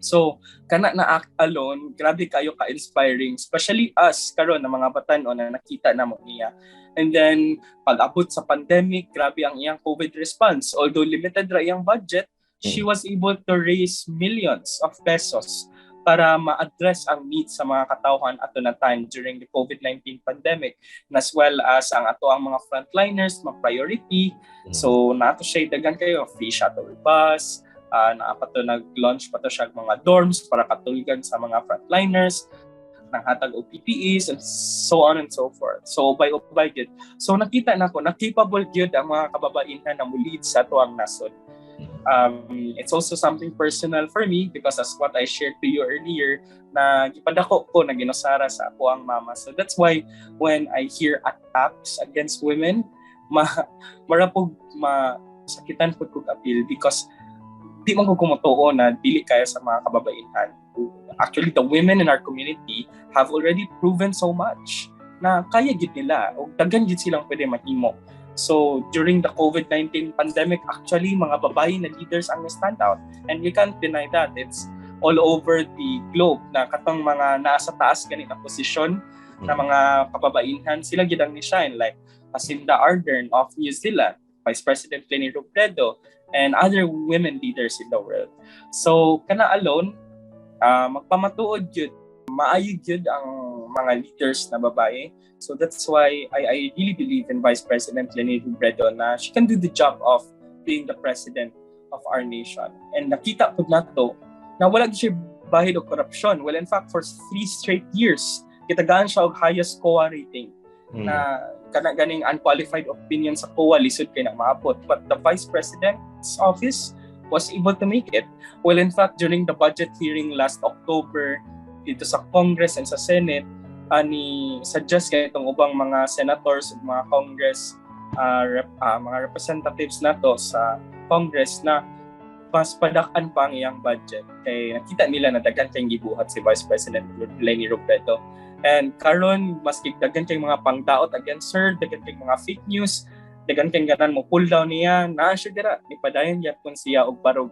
So, kana na act alone, grabe kayo ka-inspiring, especially us karon na mga batan-o na nakita na mo niya. And then, pag-abot sa pandemic, grabe ang iyang COVID response. Although limited ra iyang budget, she was able to raise millions of pesos para ma-address ang needs sa mga katawhan ato na time during the COVID-19 pandemic, as well as ang ato ang mga frontliners, mag-priority. So, nato siya dagan kayo, free shuttle bus, naapato nag-launch pa to siya mga dorms para katulgan sa mga frontliners, ng hatag o PPEs, and so on and so forth. So, ubay gyud. So, nakita na ko, na-capable gyud ang mga kababaihan na mulid sa ato ang nasod. It's also something personal for me because as what I shared to you earlier, na gipadako ko na ginusara sa ako ang mama. So that's why when I hear attacks against women, marapog masakitan po kong appeal because di man ko kumutuo na dili kaya sa mga kababaihan. Actually, the women in our community have already proven so much na kaya gid nila o daghan gid silang pwede mahimo. So during the COVID-19 pandemic, actually mga babae na leaders ang stand out, and we can't deny that. It's all over the globe na katong mga nasa taas ganit na posisyon na mga kababaihan, sila gid ang ni-shine, like Jacinda Ardern of New Zealand, Vice President Leni Robredo, and other women leaders in the world. So kana alone, magpamatuod yun, maayo yun ang mga leaders na babae. So that's why I really believe in Vice President Leni Robredo na she can do the job of being the president of our nation. And nakita po na to na wala siya bahid o korupsyon. Well, in fact, for 3 straight years, kitagaan siya og highest COA rating na kana ganing unqualified opinion sa COA lisod kay na maabot. But the Vice President's office was able to make it. Well, in fact, during the budget hearing last October dito sa Congress and sa Senate, ni suggest kay itong ubang mga senators at mga Congress, mga representatives nato sa Congress na mas padakan pa ang iyang budget. Kaya nakita nila na daghan kayong gibuhat si Vice President Leni Robredo. And karon mas daghan kayong mga pangdaot against her, daghan kayong mga fake news, daghan kayong ganan mo pull down niya, na siya dira, ipadayon yapon siya og barog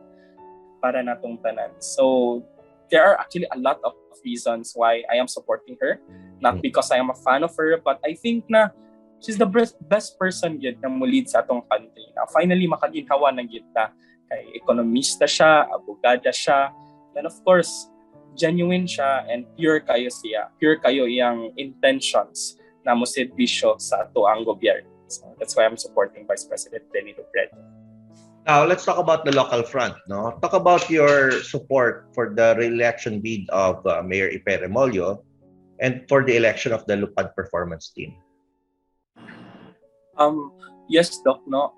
para natong tanan. So there are actually a lot of reasons why I am supporting her. Not because I am a fan of her, but I think na she's the best person yun na mulid sa atong country. Na finally makaginhawa na kita. Kay ekonomista siya, abogada siya, and of course, genuine siya and pure kayo siya. Pure kayo iyang intentions na moserbisyo sa ato ang gobyerno. So that's why I'm supporting Vice President Leni Robredo. Now, let's talk about the local front. No, talk about your support for the re-election bid of Mayor Ipe Remolyo and for the election of the Lupad Performance Team. Yes, Doc. No,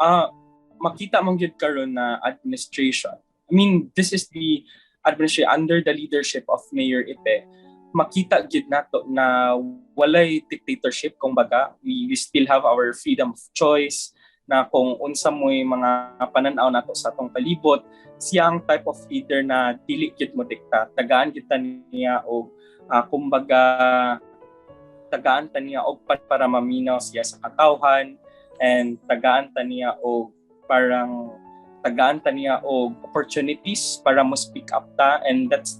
makita mong yun karon na administration. I mean, this is the administration under the leadership of Mayor Ipe. Makita gid nato na walay dictatorship, kumbaga. We still have our freedom of choice. Na kung unsa mo'y mga pananaw nato sa atong palibot, siya ang type of leader na dili gid mo dikta. Tagaan kita niya og kumbaga tagaan ta niya og para maminaw siya sa katawhan, and tagaan ta niya og parang tagaan ta niya og opportunities para mo speak up ta, and that's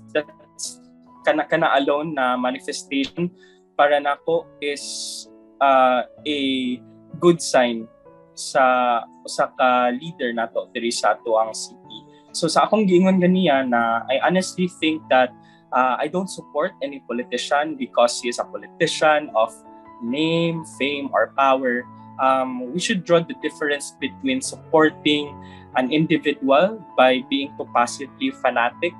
kana alone na manifestation para nako is a good sign sa usa ka leader nato diri sa ato ang city. So sa akong giingon ganiya na I honestly think that I don't support any politician because he is a politician of name, fame, or power. We should draw the difference between supporting an individual by being too passively fanatic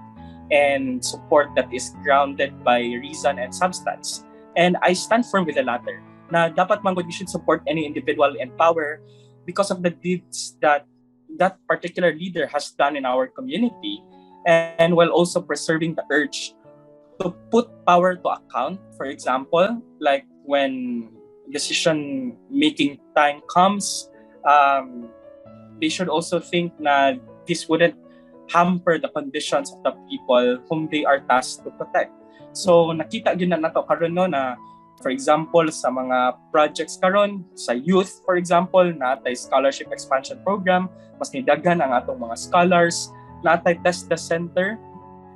and support that is grounded by reason and substance. And I stand firm with the latter, na dapat man we should support any individual in power because of the deeds that that particular leader has done in our community, and while also preserving the urge to put power to account. For example, like when decision-making time comes, they should also think na this wouldn't hamper the conditions of the people whom they are tasked to protect. So nakita gyud na nato karon no na, for example, sa mga projects karon sa youth, for example, natay scholarship expansion program, mas nidaghan ang atong mga scholars, natay test the center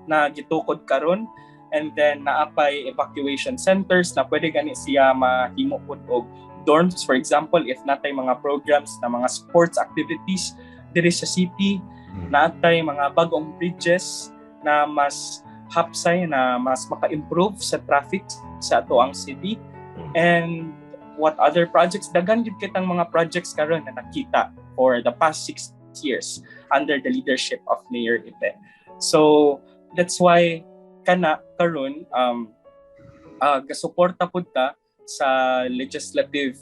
na gitukod karon, and then naapay evacuation centers na pwede gani siya mahimo pud og dorms, for example, if natay mga programs na mga sports activities diri sa city, natay mga bagong bridges na mas hapsay, na mas maka-improve sa traffic sa ato ang city. And what other projects, dagan gid kitang mga projects karon na nakita for the past 6 years under the leadership of Mayor Ipe. So that's why kana karon gasuporta pud ta sa legislative,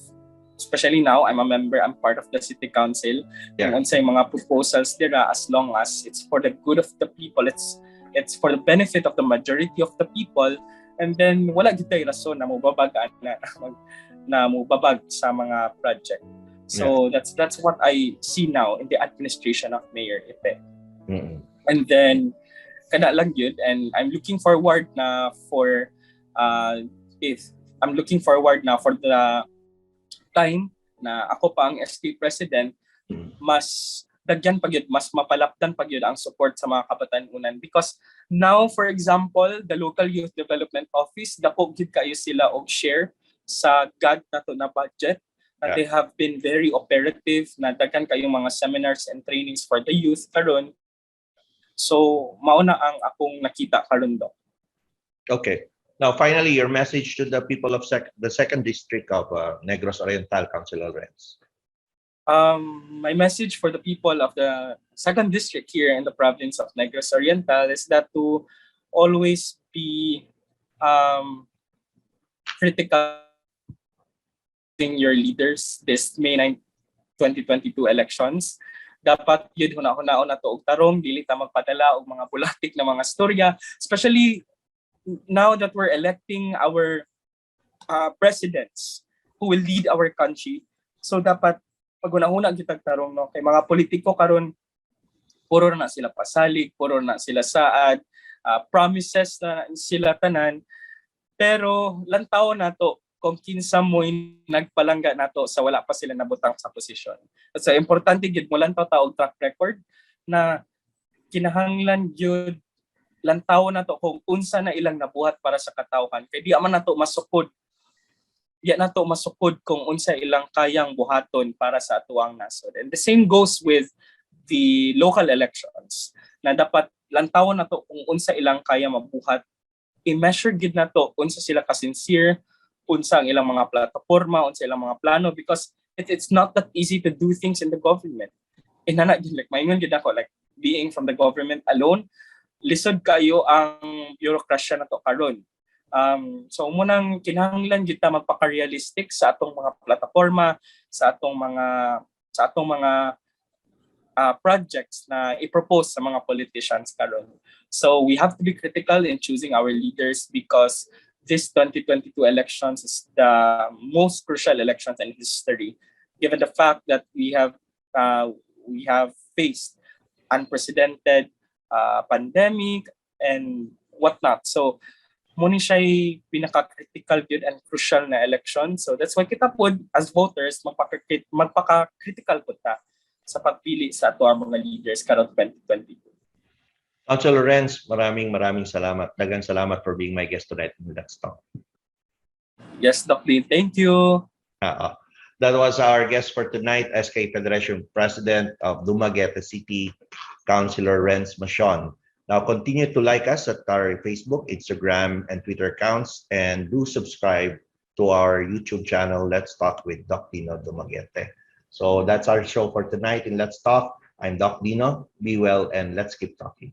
especially now I'm a member, I'm part of the city council. And unsay mga proposals dira, as long as it's for the good of the people, it's for the benefit of the majority of the people, and then wala gid tay rason na mubabag na mubabag sa mga project. So that's what I see now in the administration of Mayor Ipe. And then kana lang yun, and I'm looking forward na for the time na ako pa ang SK President, mas dagyan pag yun, mas mapalapdan pag yun ang support sa mga kabatanunan. Because now, for example, the local youth development office, dako gid kayo sila og share sa GAD nato na budget. They have been very operative, na daghan kayong mga seminars and trainings for the youth karon. So mauna ang akong nakita karon do. Okay. Now, finally, your message to the people of the second district of Negros Oriental, Councilor Renz. My message for the people of the second district here in the province of Negros Oriental is that to always be critical in your leaders this May 9, 2022 elections. Dapat yun huna-hunaon na to og tarong, dili ta magpadala og mga bulatik na mga storya, especially now that we're electing our presidents who will lead our country. So dapat pag-una-una kitag tarong, no, kay mga politiko karon puro na sila pasalig, puro na sila saad, promises na sila tanan, pero lantaw na to kung kinsa mo nagpalangga nato sa wala pa sila nabutang sa posisyon. So importante gid mo lantaw ta og track record na kinahanglan gyud lantaw na to kung unsa na ilang nabuhat para sa katawhan, kay di man nato masukod. Di nato masukod kung unsa ilang kayang buhaton para sa atuang nasod. And the same goes with the local elections, na dapat lantaw na to kung unsa ilang kaya mabuhat. I-measure gid na to unsa sila ka-sincere, unsa ang ilang mga plataporma, unsa ilang mga plano, because it's not that easy to do things in the government. Inana gid, like maingon gid ako, like being from the government alone, lisod kayo ang bureaucracy na to karon. So munang kinahanglan gid ta magpaka-realistic sa atong mga plataporma, sa atong mga projects na i-propose sa mga politicians karon. So we have to be critical in choosing our leaders, because this 2022 elections is the most crucial elections in history, given the fact that we have faced unprecedented pandemic and whatnot. So muna siya'y pinaka-critical yun and crucial na election. So that's why kita po as voters magpaka-critical po ta sa pagpili sa ato ang mga leaders karon 2022. Councilor Renz, maraming salamat. Daghang salamat for being my guest tonight in Let's Talk. Yes, Dok Dinno, thank you. That was our guest for tonight, SK Federation President of Dumaguete City, Councilor Renz Macion. Now continue to like us at our Facebook, Instagram, and Twitter accounts, and do subscribe to our YouTube channel, Let's Talk with Dok Dinno Dumaguete. So that's our show for tonight in Let's Talk. I'm Dok Dinno. Be well and let's keep talking.